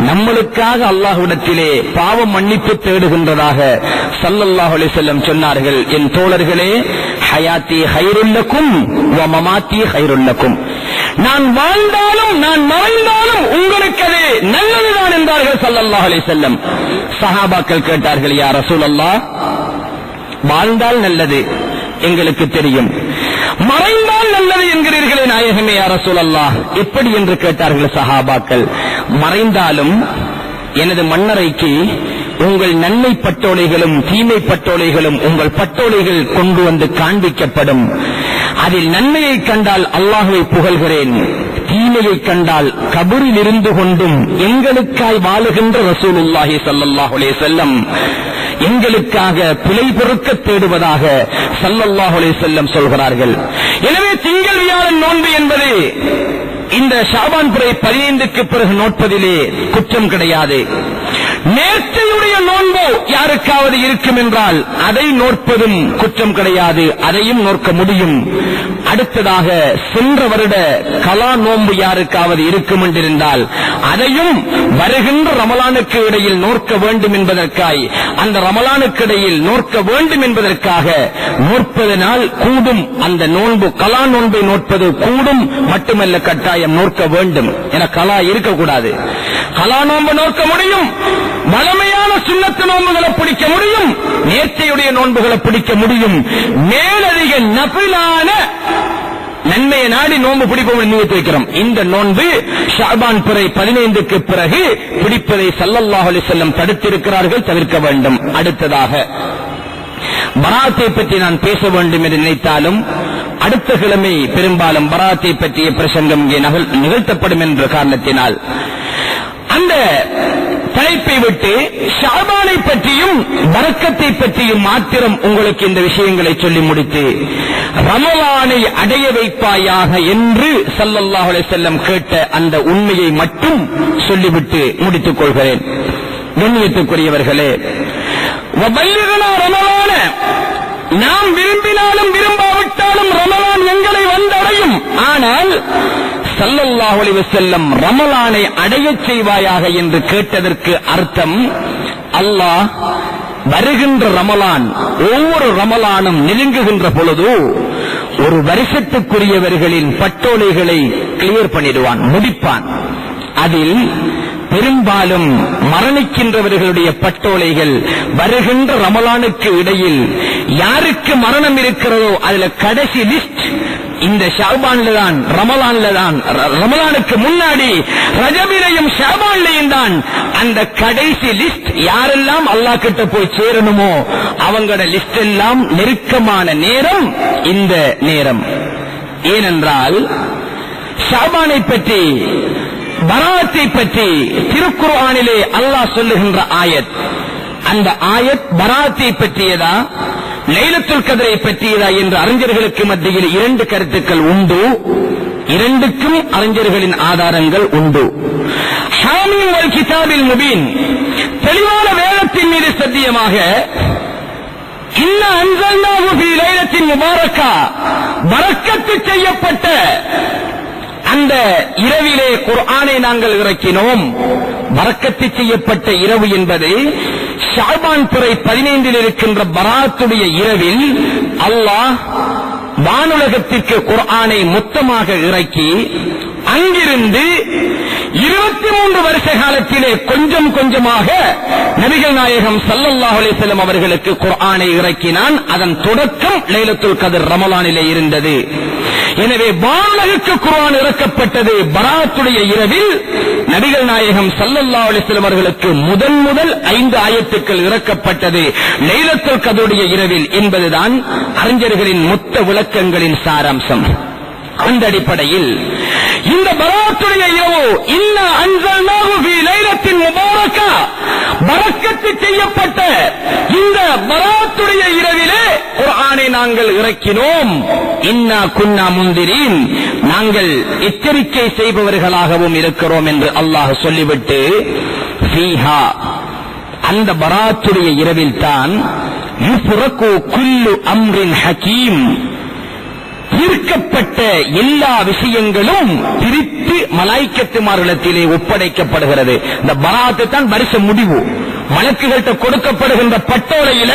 நம்மளுக்காக அல்லாஹ்விடத்திலே பாவம் மன்னிப்பு தேடுகின்றதாக ஸல்லல்லாஹு அலைஹி வஸல்லம் சொன்னார்கள். என் தோழர்களே, ஹயாத்தி ஹைருல் லக்கும் வ மமாத்தி ஹைருல் லக்கும். நான் வாழ்ந்தாலும் நான் மறைந்தாலும் உங்களுக்கு அது நல்லதுதான் என்றார்கள் ஸல்லல்லாஹு அலைஹி வஸல்லம். சஹாபாக்கள் கேட்டார்கள், யா ரசூலல்லாஹ், வாழ்ந்தால் நல்லது எங்களுக்கு தெரியும், மறைந்தால் நல்லது என்கிறீர்களே நாயகமே யா ரசூலல்லாஹ், எப்படி என்று கேட்டார்கள் சஹாபாக்கள். மறைந்தாலும் எனது மன்னரைக்கு உங்கள் நன்மை பட்டோலைகளும் தீமை பட்டோலைகளும் உங்கள் பட்டோலைகள் கொண்டு வந்து காண்பிக்கப்படும். அதில் நன்மையை கண்டால் அல்லாஹ்வை புகழ்கிறேன், தீமையை கண்டால் கபரில் இருந்து கொண்டும் எங்களுக்காய் வாழுகின்ற ரசூலுல்லாஹி ஸல்லல்லாஹு அலைஹி வஸல்லம் எங்களுக்காக பிழை பொறுக்க தேடுவதாக ஸல்லல்லாஹு அலைஹி வஸல்லம் சொல்கிறார்கள். எனவே திங்கள் வியாழன் நோன்பு என்பது இந்த ஷாபான் பிறை 15க்கு பிறகு நோட்பதிலே குற்றம் கிடையாது. நேர்ச்சையுடைய நோன்பு யாருக்காவது இருக்கும் என்றால் அதை நோற்பதும் குற்றம் கிடையாது, அதையும் நோக்க முடியும். அடுத்ததாக சென்ற வருட கலா நோன்பு யாருக்காவது இருக்கும் என்றிருந்தால் அதையும் வருகின்ற ரமலானுக்கு இடையில் நோக்க வேண்டும் என்பதற்காய், அந்த ரமலானுக்கு இடையில் நோக்க வேண்டும் என்பதற்காக நோற்பதனால் கூடும். அந்த நோன்பு கலா நோன்பை நோற்பது கூடும், மட்டுமல்ல கட்டாயம் நோக்க வேண்டும். என கலா இருக்கக்கூடாது. கலா நோன்பு நோக்க முடியும், வளமையான சுன்னத்து நோன்புகளை பிடிக்க முடியும், நேர்ச்சையுடைய நோன்புகளை பிடிக்க முடியும். மேலதிக நபிலான நன்மையை நாடி நோன்பு பிடிப்போம் நியத்து வைக்கிறோம். இந்த நோன்பு ஷாபான் பிறை 15க்கு பிறகு பிடிப்பதை ஸல்லல்லாஹு அலைஹி வஸல்லம் தடுத்திருக்கிறார்கள், தவிர்க்க வேண்டும். அடுத்ததாக பராத்தை பற்றி நான் பேச வேண்டும் என்று நினைத்தாலும் அடுத்த கிழமை பெரும்பாலும் பராத்தை பற்றிய பிரசங்கம் இங்கே நிகழ்த்தப்படும் என்ற காரணத்தினால் அந்த தலைப்பை விட்டு ஷாபானை பற்றியும் பரக்கத்தை பற்றியும் மாத்திரம் உங்களுக்கு இந்த விஷயங்களை சொல்லி முடித்து ரமலானை அடைய வைப்பாயாக என்று ஸல்லல்லாஹு அலைஹி வஸல்லம் கேட்ட அந்த உண்மையை மட்டும் சொல்லிவிட்டு முடித்துக் கொள்கிறேன். கண்ணியத்துக்குரியவர்களே, வபல்லிகனா ரமலான, நாம் விரும்பினாலும் விரும்பாவிட்டாலும் ரமலான் எங்களை வந்தடையும். ஆனால் ஸல்லல்லாஹு அலைஹி வஸல்லம் ரமலானை அடையச் செய்வாயாக என்று கேட்டதற்கு அர்த்தம், அல்லாஹ் வருகின்ற ரமலான் ஒவ்வொரு ரமலானும் நெருங்குகின்ற பொழுது ஒரு வருஷத்துக்குரியவர்களின் பட்டோலைகளை கிளியர் பண்ணிடுவான், முடிப்பான். அதில் பெரும்பாலும் மரணிக்கின்றவர்களுடைய பட்டோலைகள் வருகின்ற ரமலானுக்கு இடையில் யாருக்கு மரணம் இருக்கிறதோ அதுல கடைசி லிஸ்ட் இந்த ஷாபான்ல தான், ரமலான்ல தான், ரமலானுக்கு முன்னாடி ரஜபிலையும் ஷாபான்லையும் தான் அந்த கடைசி லிஸ்ட் யாரெல்லாம் அல்லாஹ் கிட்ட போய் சேரணுமோ அவங்களோட லிஸ்ட் எல்லாம் நெருக்கமான நேரம் இந்த நேரம். ஏனென்றால் ஷாபானை பற்றி, பராத்தை பற்றி திருக்குர்ஆனிலே அல்லாஹ் சொல்லுகின்ற ஆயத், அந்த ஆயத் பராத்தை பற்றியதா லைலத்துல் கத்ரை பற்றியதா என்று அறிஞர்களுக்கு மத்தியில் 2 கருத்துக்கள் உண்டு. 2க்கும் அறிஞர்களின் ஆதாரங்கள் உண்டு. ஹாமீம் வல் கிதாபில் முபீன், தெளிவான வேதத்தின் மீது சத்தியமாக, இன்னா அன்ஸல்னாஹு ஃபீ லைலத்தின் முபாரக்கா, பரக்கத்து செய்யப்பட்ட அந்த இரவிலே குர்ஆனை நாங்கள் இறக்கினோம். பரக்கத்து செய்யப்பட்ட இரவு என்பது ஷாபான் பிறை 15 இருக்கின்ற பராத்துடைய இரவில் அல்லாஹ் வானுலகத்திற்கு குர்ஆனை மொத்தமாக இறக்கி அங்கிருந்து 23 வருஷ காலத்திலே கொஞ்சம் கொஞ்சமாக நபிகள் நாயகம் ஸல்லல்லாஹு அலைஹி வஸல்லம் அவர்களுக்கு குர்ஆனை இறக்கினான். அதன் தொடக்கம் லைலத்துல் கத்ர் ரமலானிலே இருந்தது. எனவே வானுலகுக்கு குர்ஆன் இறக்கப்பட்டது பராத்துடைய இரவில். நபிகள் நாயகம் ஸல்லல்லாஹு அலைஹி வஸல்லம் அவர்களுக்கு முதல் 5 ஆயத்துக்கள் இறக்கப்பட்டது லைலத்துல் கத்ருடைய இரவில் என்பதுதான் அறிஞர்களின் மொத்த விளக்கங்களின் சாராம்சம். அந்த அடிப்படையில் இந்த பராத்துடைய இரவு இன்னா அன்ஸல்னாஹு ஃபீ லைலத்தின் முபாரக்கா, பரக்கத்து செய்யப்பட்ட இந்த பராத்துடைய இரவிலே குர்ஆனை நாங்கள் இறக்கினோம். இன்னா குன்னா முந்திரீன், நாங்கள் எச்சரிக்கை செய்பவர்களாகவும் இருக்கிறோம் என்று அல்லாஹ் சொல்லிவிட்டு ஃபீஹா, அந்த பராத்துடைய இரவில் தான் யுஃப்ரகு குல்லு அம்ரின் ஹகீம், தீர்க்கப்பட்ட எல்லா விஷயங்களும் பிரித்து மலாய்க்கத்துமார்களிடத்திலே ஒப்படைக்கப்படுகிறது. இந்த பராத்து தான் வருஷ முடிவு. மலக்குகள்கிட்ட கொடுக்கப்படுகின்ற பட்டோலையில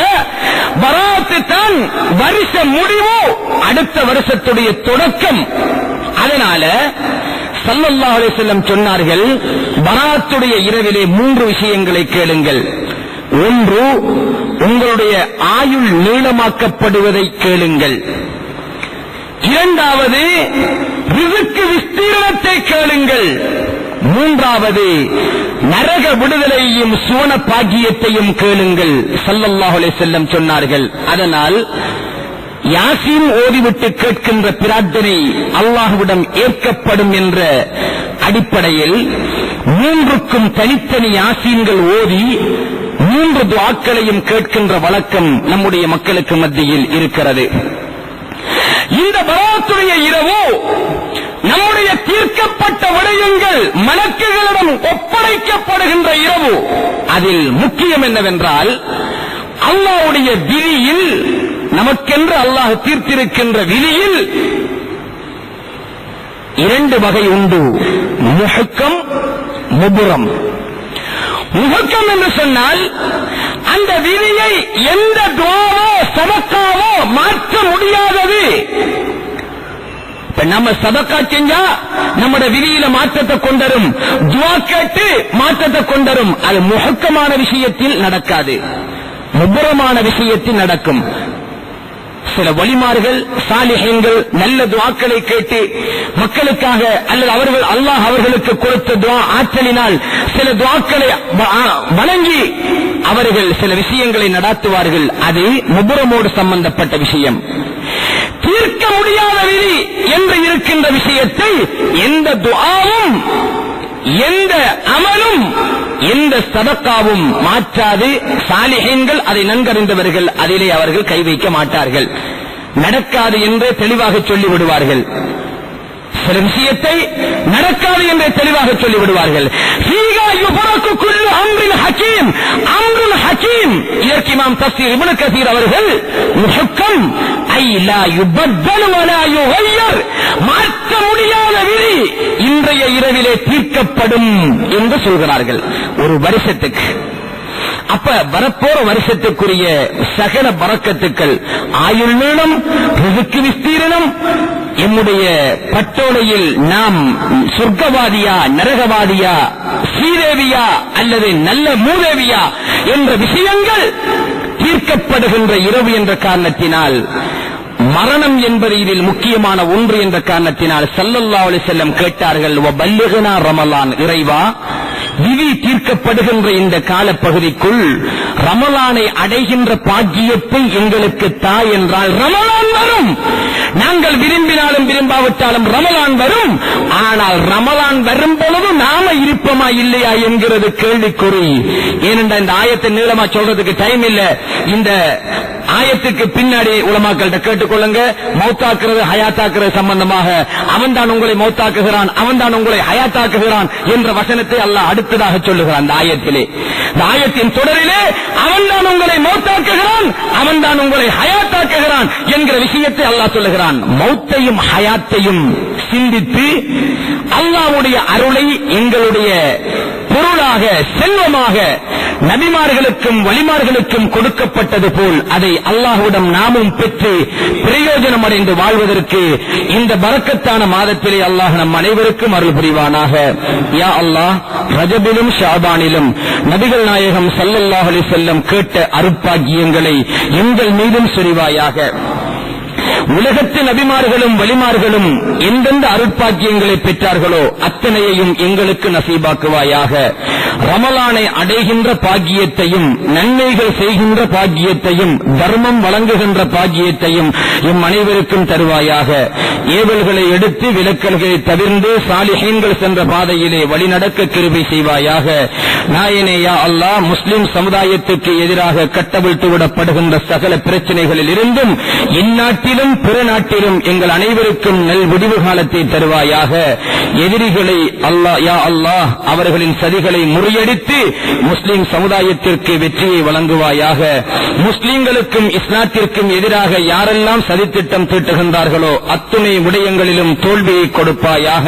பராத்து தான் வருஷ முடிவு, அடுத்த வருஷத்துடைய தொடக்கம். அதனால ஸல்லல்லாஹு அலைஹி வஸல்லம் சொன்னார்கள், பராத்துடைய இரவிலே 3 விஷயங்களை கேளுங்கள். ஒன்று, உங்களுடைய ஆயுள் நீளமாக்கப்படுவதை கேளுங்கள். இரண்டாவது, ரிஸ்க் விஸ்தீரணத்தை கேளுங்கள். மூன்றாவது, நரக விடுதலையையும் சுவன பாக்கியத்தையும் கேளுங்கள். ஸல்லல்லாஹு அலைஹி வஸல்லம் சொன்னார்கள். அதனால் யாசீன் ஓதிவிட்டு கேட்கின்ற பிரார்த்தனை அல்லாஹ்விடம் ஏற்கப்படும் என்ற அடிப்படையில் 3க்கும் தனித்தனி யாசீன்கள் ஓதி 3 துஆக்களையும் கேட்கின்ற வழக்கம் நம்முடைய மக்களுக்கு மத்தியில் இருக்கிறது. இந்த பராத்துடைய இரவு நம்முடைய தீர்க்கப்பட்ட விடயங்கள் மலக்குகளிடம் ஒப்படைக்கப்படுகின்ற இரவு. அதில் முக்கியம் என்னவென்றால், அல்லாஹ்வுடைய விதியில், நமக்கென்று அல்லாஹ் தீர்த்திருக்கின்ற விதியில் 2 வகை உண்டு, முஹக்கம், முபரம். முஹக்கம் என்று சொன்னால் அந்த விதியை எந்த துஆவோ சதக்காவோ மாற்ற முடியாதது. நம்ம சதக்கா செஞ்சா நம்முடைய விதியில மாற்றத்தை கொண்டரும், துஆ கேட்டு மாற்றத்தை கொண்டரும். அது முஹக்கமான விஷயத்தில் நடக்காது, முபரமான விஷயத்தில் நடக்கும். சில வலிமார்கள் சாலிஹீன்கள் நல்ல துஆக்களை கேட்டு மக்களுக்காக அல்லது அவர்கள் அல்லாஹ் அவர்களுக்கு கொடுத்த துஆ ஆற்றலினால் சில துஆக்களை வழங்கி அவர்கள் சில விஷயங்களை நடாத்துவார்கள். அது முபரமோடு சம்பந்தப்பட்ட விஷயம். தீர்க்க முடியாத விதி என்று இருக்கின்ற விஷயத்தை எந்த துஆவும், எந்த அமலும், எந்த சதக்காவும் மாற்றாது. சாலிஹீன்கள் அதை நன்கறிந்தவர்கள், அதிலே அவர்கள் கை வைக்க மாட்டார்கள். நடக்காது என்று தெளிவாக சொல்லிவிடுவார்கள். சில விஷயத்தை நடக்காது என்று தெளிவாக சொல்லிவிடுவார்கள். ஃபீஹா யுஃபரகு குல்லு அம்ரின் ஹகீம், அம்ருல் ஹகீம். இதற்கு இமாம் தஃசீர் இப்னு கஸீர் அவர்கள் முஹக்கம் ஐ லா யுபத்தல் வலா யுகய்யர், மாற்ற முடியாத விதி இன்றைய இரவிலே தீர்க்கப்படும் என்று சொல்கிறார்கள். ஒரு வருஷத்துக்கு, அப்ப வரப்போற வருஷத்துக்குரிய சகல பரக்கத்துக்கள், ஆயுள் நீளம், ரிஸ்க் விஸ்தீரணம், எம்முடைய பட்டோலையில் நாம் சொர்க்கவாதியா நரகவாதியா, ஸ்ரீதேவியா அல்லது நல்ல மூதேவியா என்ற விஷயங்கள் தீர்க்கப்படுகின்ற இரவு என்ற காரணத்தினால், மரணம் என்பது இதில் முக்கியமான ஒன்று என்ற காரணத்தினால் ஸல்லல்லாஹு அலைஹி வஸல்லம் கேட்டார்கள், வபல்லிக்னா ரமலான், இறைவா விதி தீர்க்கப்படுகின்ற இந்த காலப்பகுதிக்குள் ரமலானை அடைகின்ற பாக்கியத்தை எங்களுக்கு தா என்றால் ரமலான் வரும். நாங்கள் விரும்பினாலும் விரும்பாவிட்டாலும் ரமலான் வரும். ஆனால் ரமலான் வரும் பொழுது நாம இருப்போமா இல்லையா என்கிறது கேள்விக்குறி. ஏனென்றால் இந்த ஆயத்தை நீளமா சொல்றதுக்கு டைம் இல்ல. இந்த ஆயத்துக்கு பின்னாடி உலமாக்கள்கிட்ட கேட்டுக்கொள்ளுங்க. மௌத்தாக்குறது ஹயாத்தாக்குறது சம்பந்தமாக, அவன் தான் உங்களை மௌத்தாக்குகிறான், அவன் தான் உங்களை ஹயாத்தாக்குகிறான் என்ற வசனத்தை அல்லாஹ் அடுத்ததாக சொல்லுகிறான். அந்த ஆயத்திலே, இந்த ஆயத்தின் தொடரிலே அவன் தான் உங்களை மௌத்தாக்குகிறான், அவன் தான் உங்களை ஹயாத்தாக்குகிறான் என்கிற விஷயத்தை அல்லாஹ் சொல்லுகிறான். மௌத்தையும் ஹயாத்தையும் சிந்தித்து அல்லாஹ்வுடைய அருளை எங்களுடைய பொருளாக, செல்வமாக நபிமார்களுக்கும் வலிமார்களுக்கும் கொடுக்கப்பட்டது போல் அதை அல்லாஹ்விடம் நாமும் பெற்று பிரயோஜனம் அடைந்து வாழ்வதற்கு இந்த பரக்கத்தான மாதத்திலே அல்லாஹ் நம் அனைவருக்கும் அருள் புரிவானாக. யா அல்லாஹ், ரஜபிலும் ஷாபானிலும் நபிகள் நாயகம் ஸல்லல்லாஹு அலைஹி வஸல்லம் கேட்ட அருட்பாக்கியங்களை எங்கள் மீதும் சொரிவாயாக. உலகத்து நபிமார்களும் வலிமார்களும் எந்தெந்த அருட்பாக்கியங்களை பெற்றார்களோ அத்தனையையும் எங்களுக்கு நசீபாக்குவாயாக. ரமலானை அடைகின்ற பாக்கியத்தையும், நன்மைகள் செய்கின்ற பாக்கியத்தையும், தர்மம் வழங்குகின்ற பாக்கியத்தையும் எம் அனைவருக்கும் தருவாயாக. ஏவல்களை எடுத்து விலக்கல்களை தவிர்ந்து சாலிஹீன்கள் சென்ற பாதையிலே வழிநடக்க கிருபை செய்வாயாக. நாயனே யா அல்லாஹ், முஸ்லிம் சமுதாயத்துக்கு எதிராக கட்டவிழ்த்து விடப்படுகின்ற சகல பிரச்சனைகளில் இருந்தும் இந்நாட்டிலும் பிற நாட்டிலும் எங்கள் அனைவருக்கும் நல் விடிவு காலத்தை தருவாயாக. எதிரிகளை அல்லாஹ் யா அல்லாஹ் அவர்களின் சதிகளை முறியடித்து முஸ்லிம் சமுதாயத்திற்கு வெற்றியை வழங்குவாயாக. முஸ்லிம்களுக்கும் இஸ்லாத்திற்கும் எதிராக யாரெல்லாம் சதித்திட்டம் தீட்டுகின்றார்களோ அத்துணை விடயங்களிலும் தோல்வியை கொடுப்பாயாக.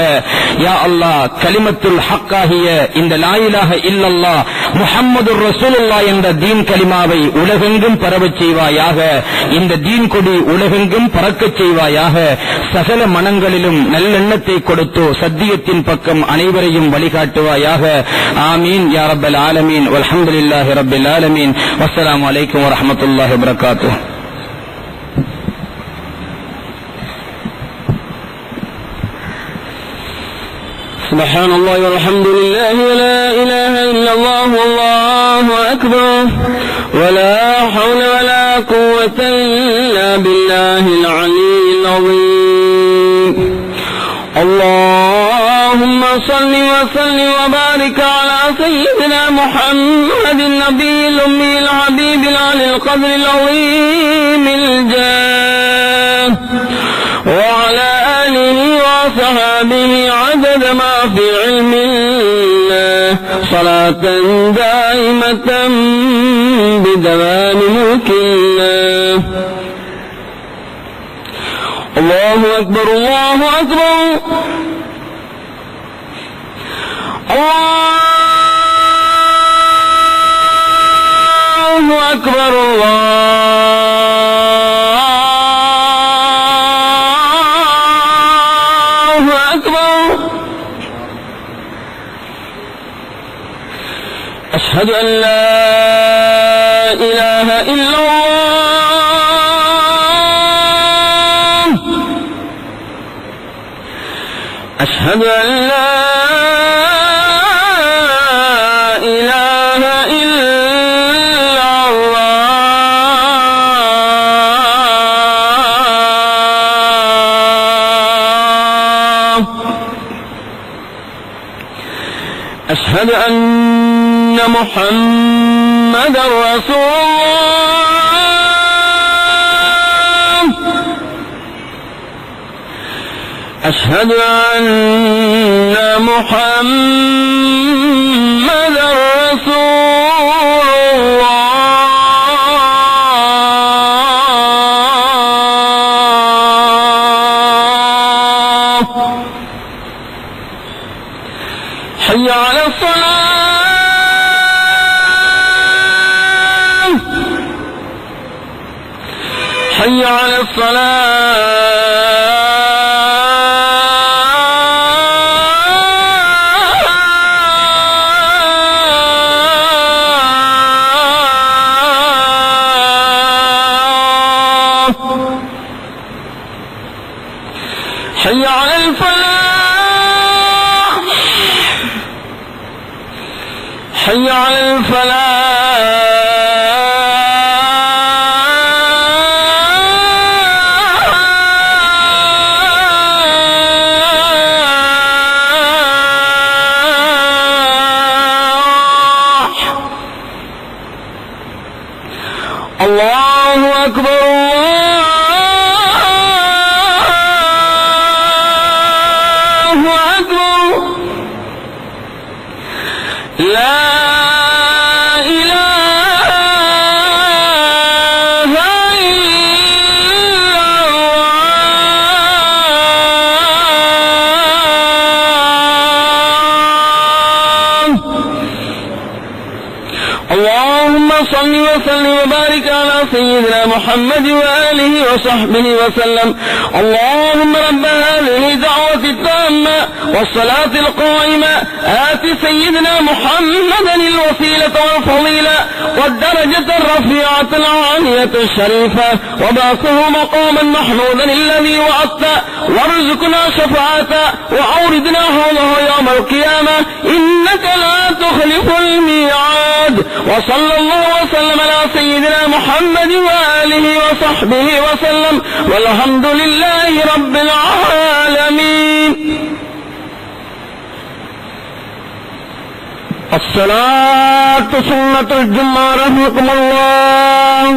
யா அல்லாஹ், கலிமத்துல் ஹக்காகிய இந்த லா இலாஹ இல்லல்லாஹ் முஹம்மதுர் ரசூலுல்லாஹ் என்ற தீன் கலிமாவை உலகெங்கும் பரவச் செய்வாயாக. இந்த தீன் கொடி உலகெங்கும் பறக்கச் செய்வாயாக. சகல மனங்களிலும் நல்லெண்ணத்தை கொடுத்து சத்தியத்தின் பக்கம் அனைவரையும் வழிகாட்டுவாயாக. ஆமீன் யா ரப்பல் ஆலமீன். வல்ஹம்துலில்லாஹி ரப்பில் ஆலமீன். வஸ்ஸலாமு அலைக்கும் வரஹ்மத்துல்லாஹி வபரகாத்துஹு. سبحان الله والحمد لله ولا إله إلا الله والله أكبر ولا حول ولا قوة إلا بالله العلي العظيم. اللهم صل وسلم وبارك على سيدنا محمد النبي الأمي الحبيب العلي القدر العظيم الجاه وعلى آله وصحابه عدد ما في علم الله صلاة دائمة بدوام ملك الله. الله أكبر الله أكبر الله أكبر الله أكبر. أشهد أن لا إله إلا الله. أشهد أن لا إله إلا الله. أشهد أن محمد رسول الله. أشهد أن محمد رسول الله. حي على الصلاة. حي على الصلاة. حي على الفلاح. حي على الفلاح. الله أكبر الله أكبر. لا إله إلا الله اللهم صل وسلم وبارك على سيدنا محمد وآله وصحبه وسلم. اللهم رب هذه الدعوة التامة والصلاة القائمة آت سيدنا محمدا الوسيلة والفضيلة والدرجة الرفيعة العالية الشريفة وبعثه مقاما محمودا الذي وعدته وارزقنا شفاعته وأوردنا حوله يوم القيامة إنك لا تخلف الميعاد. وصلى الله وسلم على سيدنا محمد وآله وصحبه وسلم والحمد لله رب العالمين. الصلاة سنة الجمعة رحمكم الله.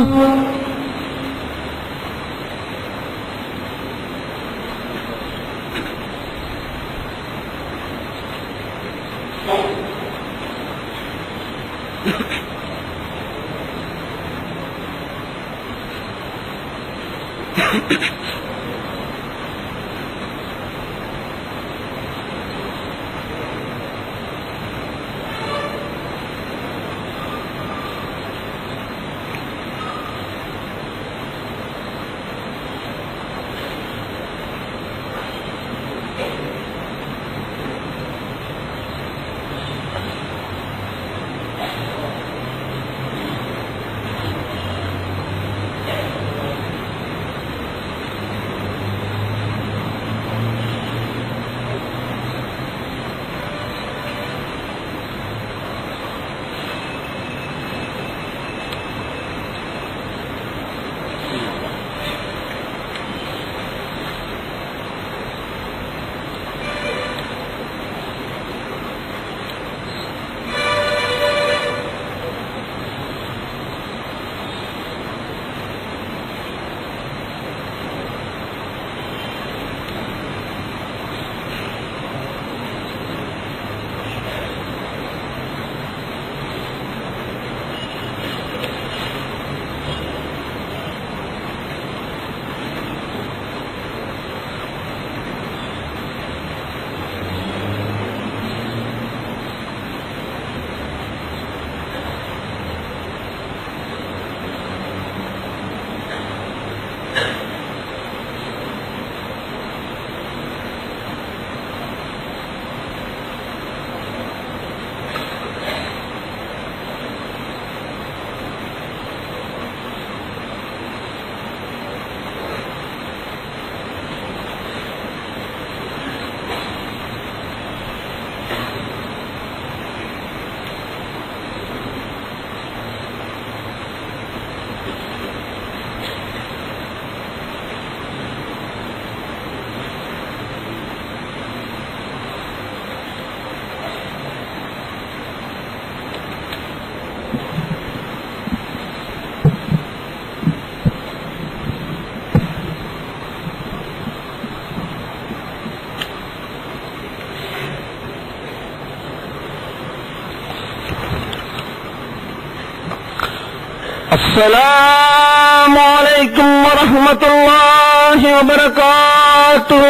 السلام عليكم ورحمة الله وبركاته.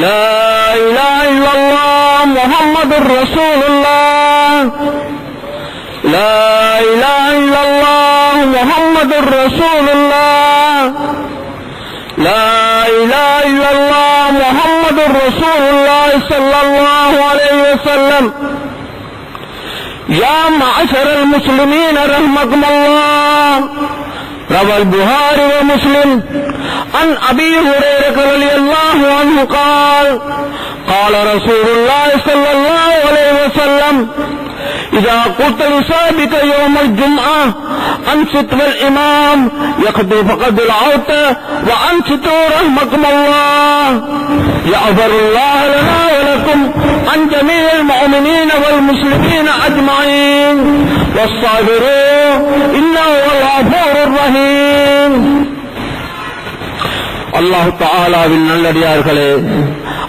لا إله إلا الله محمد رسول الله. لا إله إلا الله محمد رسول الله. لا إله إلا الله محمد رسول الله صلى الله عليه وسلم. يا معشر المسلمين رحمكم الله. روى البخاري ومسلم عن أبي هريرة رضي الله عنه قال قال رسول الله صلى الله عليه وسلم إذا قلت لصاحبك يوم الجمعة أنصت والإمام يقضي فقد العوت وأنصتوا رحمكم الله يغفر الله لنا ولكم عن جميع المؤمنين والمسلمين أجمعين والصابرين إنه هو الغفور الرحيم. الله تعالى بالنல்லடியார்களே,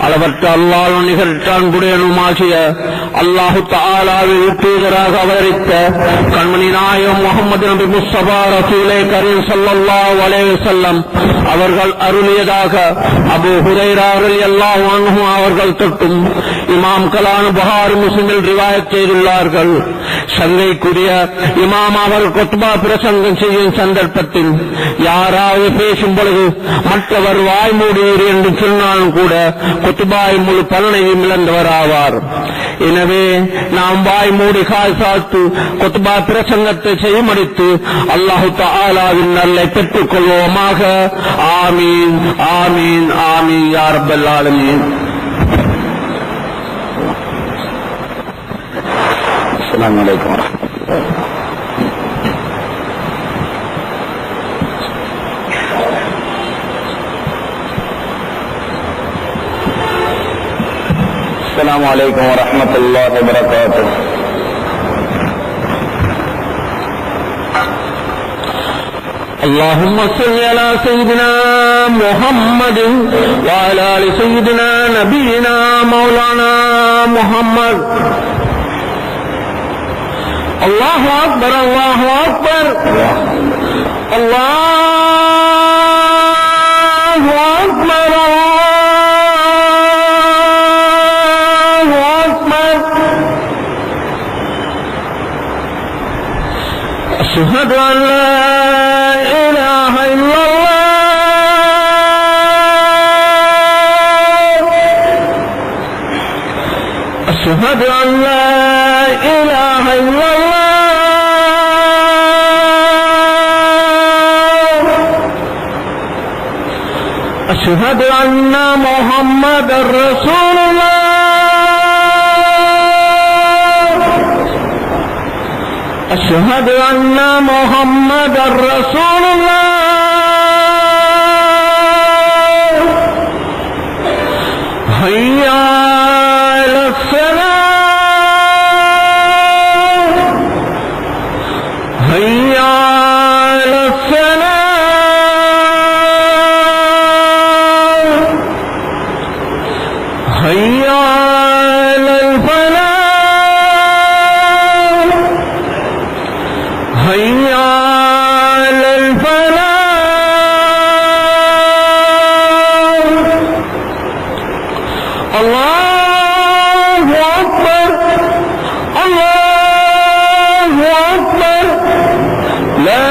அளவற்ற அல்லாஹ்வின் நிகழ்ச்சான் புடையனுமாகிய அல்லாஹு தஆலாவின் தூதராக அவதரித்த கண்மணி நாயகம் முஹம்மது நபி முஸ்தபா ரசூலே கரீம் ஸல்லல்லாஹு அலைஹி வஸல்லம் அவர்கள் அருளியதாக அபூ ஹுரைரா ரலியல்லாஹு அன்ஹு அவர்கள் தொட்டும் இமாம் கலான் புகாரி முஸ்லிமில் ரிவாயத் செய்துள்ளார்கள். சங்கைக்குரிய இமாம் அவர் குத்பா பிரசங்கம் செய்யும் சந்தர்ப்பத்தில் யாராவது பேசும் பொழுது மற்றவர் வாய் மூடுவீர் என்று சொன்னாலும் கூட குத்பாய் முழு பலனையும் இழந்தவர் ஆவார். எனவே நாம் வாய் மூடி கால் சாத்து குத்பா பிரசங்கத்தை செய்ய முடித்து அல்லாஹு தஆலாவின் நல்லை பெற்றுக் கொள்வோமாக. ஆமீன் ஆமீன் ஆமீன் யா ரப்பல் ஆலமீன். அஸ்ஸலாமு அலைக்கும் வரஹ்மத்துல்லாஹி. السلام عليكم ورحمة الله وبركاته. اللهم صل على سيدنا محمد وعلى آل سيدنا نبينا مولانا محمد. الله أكبر الله أكبر الله أكبر الله أكبر. أشهد أن لا إله إلا الله. أشهد أن لا إله إلا الله. أشهد أن محمدا رسول الله. أشهد أن محمدا رسول الله. هيا على الصلاة هيا على الصلاة هيا على الفلاح هيا على الفلاح. الله أكبر الله أكبر لا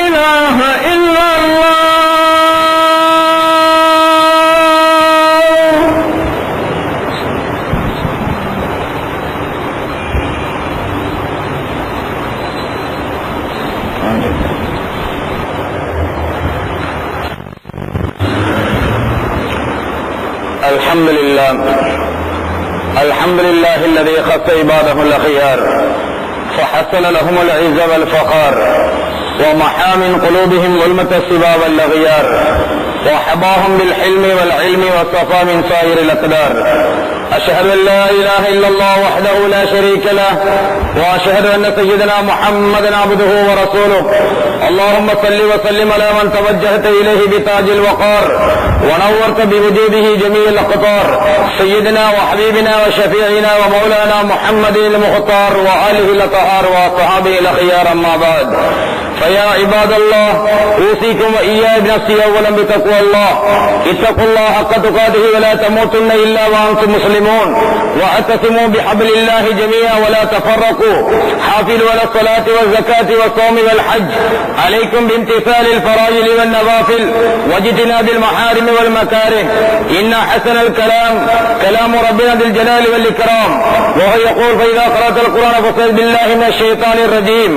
إله إلا الله. الحمد لله الحمد لله الذي خص عباده الأخيار فحصل لهم العز والفخار ومحى من قلوبهم ظلمة السبا والأغيار وحباهم بالحلم والعلم وصفى من سائر الأقدار. أشهد أن لا إله إلا الله وحده لا شريك له وأشهد أن سيدنا محمدا عبده ورسوله. اللهم صل وسلم على من توجهت إليه بتاج الوقار ونورت بوجوده جميع الأقطار سيدنا وحبيبنا وشفيعنا ومولانا محمد المختار وآله الأطهار وأصحابه الأخيار. أما بعد فيا عباد الله أوصيكم وإياي بنفسي أولا بتقوى الله. اتقوا الله حق تقاته ولا تموتن إلا وأنتم مسلمون واعتصموا بحبل الله جميعا ولا تفرقوا. حافظوا على الصلاة والزكاة والصوم والحج. عليكم بامتثال الفرائض والنوافل واجتناب المحارم والمكاره. إن حسن الكلام كلام ربنا ذي الجلال والإكرام وهو يقول فإذا قرأت القرآن فاستعذ بالله من الشيطان الرجيم.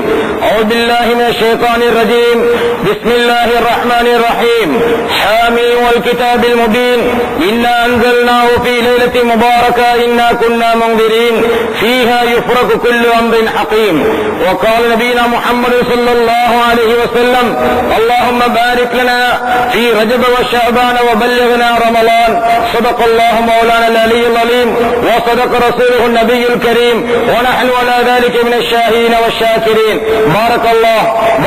أعوذ بالله من الشيطان الرجيم. بسم الله الرحمن الرحيم. حامين والكتاب المبين إنا أنزلناه في ليلة مباركة إنا كنا منذرين فيها يفرق كل أمر حكيم. وقال نبينا محمد صلى الله عليه وسلم اللهم بارك لنا في رجب وشعبان وبلغنا رمضان. صدق الله مولانا العلي العظيم وصدق رسوله النبي الكريم ونحن على ذلك من الشاهدين والشاكرين.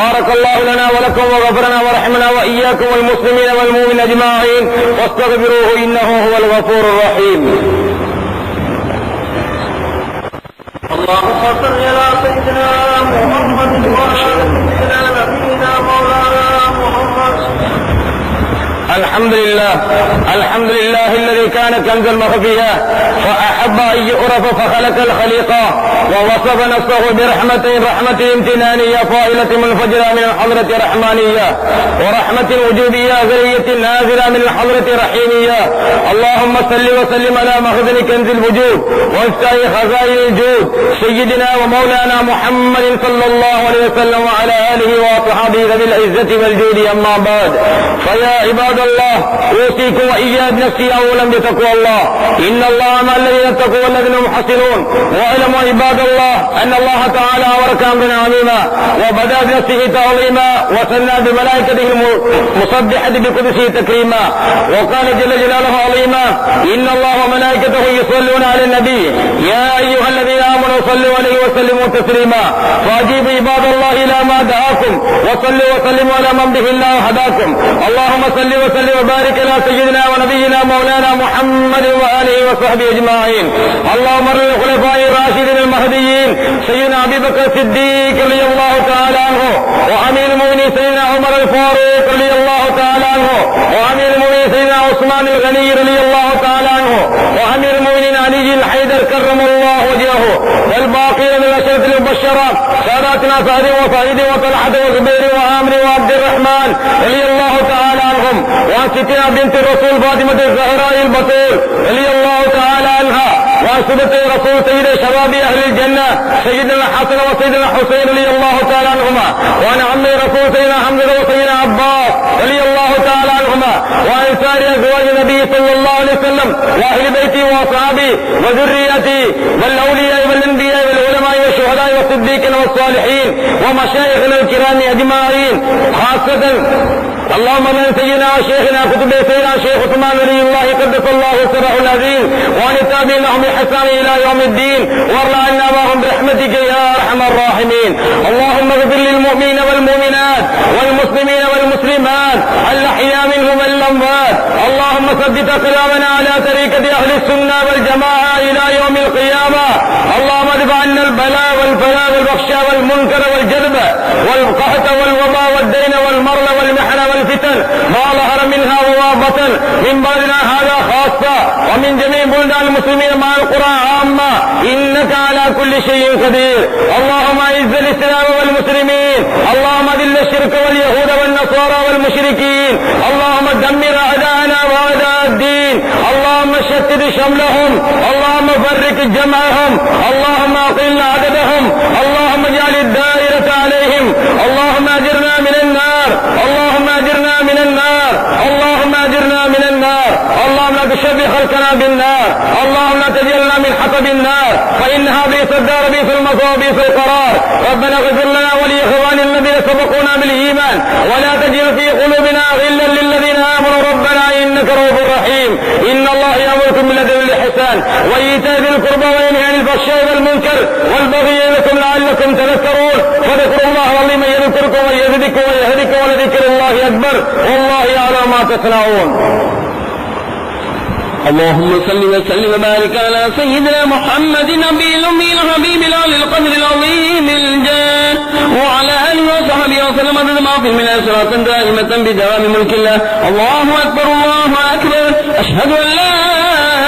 بارك الله لنا ولكم وغفرنا ورحمنا وإياكم والمسلمين والمؤمنين أجمعين واستغفروه إنه هو الغفور الرحيم. اللهم صل على سيدنا محمد وعلى سيدنا نبينا مولانا محمد. الحمد لله الذي كان كنزا مخفيا فأحب أن يعرف فخلق الخليقة ووصف نفسه رحمة امتنانية فائلة منفجرة من الحضرة رحمانية ورحمة وجودية غرية نازلة من الحضرة رحيمية. اللهم صل وسلم على مخزن كنز الوجود وافتح خزائن الجود سيدنا ومولانا محمد صلى الله عليه وسلم وعلى آله وصحبه ذوي العزة والجود. أما بعد فيا عباد الله أوصيكم وإياي بنفسي أولا بتقوى الله. إن الله مع الذين اتقوا والذين هم محسنون. واعلموا عباد الله أن الله تعالى أمرك أمرا عظيما وبدأ بنفسه تعظيما وثنى بملائكته المسبحة بقدسه تكريما وقال جل جلاله عظيما إن الله وملائكته يصلون على النبي يا أيها الذين آمنوا صلوا عليه وسلموا تسليما. فأجيبوا عباد الله إلى ما دعاكم وصلوا وسلموا على من به الله هداكم. اللهم صل وسلم وبارك على سيدنا ونبينا مولانا محمد وآله وصحبه أجمعين. اللهم ارض الخلفاء الراشدين المهديين سيدنا أبي بكر الصديق رضي الله تعالى عنه وأمير المؤمنين سيدنا عمر الفاروق رضي الله تعالى عنه وأمير المؤمنين سيدنا عثمان الغني رضي الله تعالى عنه وأمير المؤمنين علي الحيدر كرم الله وجهه والباقين من الأشرة المبشرة ساداتنا سعد وسعيد وطلحة وزبير وعامر وعبد الرحمن رضي الله تعالى عنهم وعن ستنا بنت الرسول فاطمة الزهراء البتول رضي الله تعالى عنها وعن سبط رسول سيد شباب أهل الجنة سيدنا الحسن وسيدنا حسين رضي الله تعالى عنهما وعن عم رسول سيدنا حمزة وسيدنا عباس رضي الله تعالى عنهما وعن سائر أزواج النبي صلى الله عليه وسلم وأهل بيتي وأصحابي وذريتي والأولياء والأنبياء والعلماء والشهداء والصديقين والصالحين ومشايخنا الكرام أجمعين. خاصة اللهم من سيدنا وشيخنا كتب سيدنا شيخ عثمان ولي الله قدس الله سره العظيم وعن التابعين لهم بإحسان إلى يوم الدين وارض عنا معهم برحمتك يا أرحم الراحمين. اللهم اغفر للمؤمنين والمؤمنات والمسلمين والمسلمات الأحياء منهم والأموات. اللهم ثبت أقدامنا على طريقة أهل السنة والجماعة إلى يوم القيامة. اللهم ادفع عنا البلاء والفلاء والبخشاء والمنكر والجذب والقحط والوباء والدين والمرض والمحن والفتن ما ظهر منها وما بطن من بلدنا هذا خاصة ومن جميع بلدان المسلمين مع القرى عامة إنك على كل شيء قدير. اللهم أعز الإسلام والمسلمين. اللهم أذل الشرك واليهود والنصارى والمشركين. اللهم دمر أعداءنا وأعداء الدين. اللهم شتت شملهم. اللهم فرق جمعهم. اللهم أقل عددهم. اللهم اجعل الدائرة عليهم. اللهم أجرنا من النار. اللهم أجرنا من النار. اللهم أجرنا من النار. اللهم لا تشبه خلقنا بالنار. اللهم لا تجعلنا من حطب النار فإنها بئس الدار بئس المثوى بئس القرار. ربنا اغفر لنا ولإخواننا الذين سبقونا بالإيمان ولا تجعل في قلوبنا غلا للذين آمنوا ربنا إنك رؤوف رحيم. إن الله يأمركم بالعدل والإحسان وإيتاء ذي القربى وينهى عن الفحشاء والمنكر والبغي يعظكم لعلكم تذكرون. فاذكروا الله العظيم يذكركم ويزدكم ويهدكم ولذكر الله أكبر والله يعلم ما تصنعون. اللهم صل وسلم وبارك على سيدنا محمد نبي الأمي الحبيب العلي القدر العظيم الجاه وعلى آله وصحبه وسلم عدد ما في من صراط دائمة بدوام ملك الله. الله أكبر الله أكبر. أشهد أن لا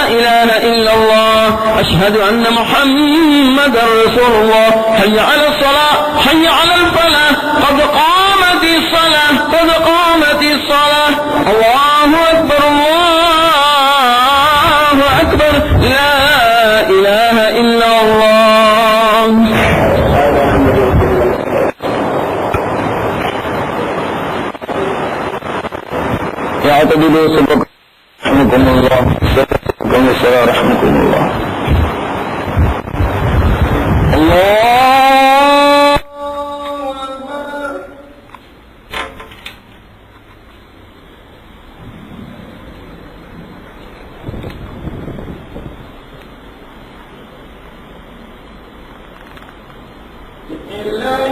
إله إلا الله. أشهد أن محمدا رسول الله. حي على الصلاة حي على الفلاح قد قامت الصلاة قد قامت الصلاة. الله أكبر الله أكبر. لا إله إلا الله. يعتدلوا سبق رحمكم الله سبقكم السلام رحمكم الله. الله الله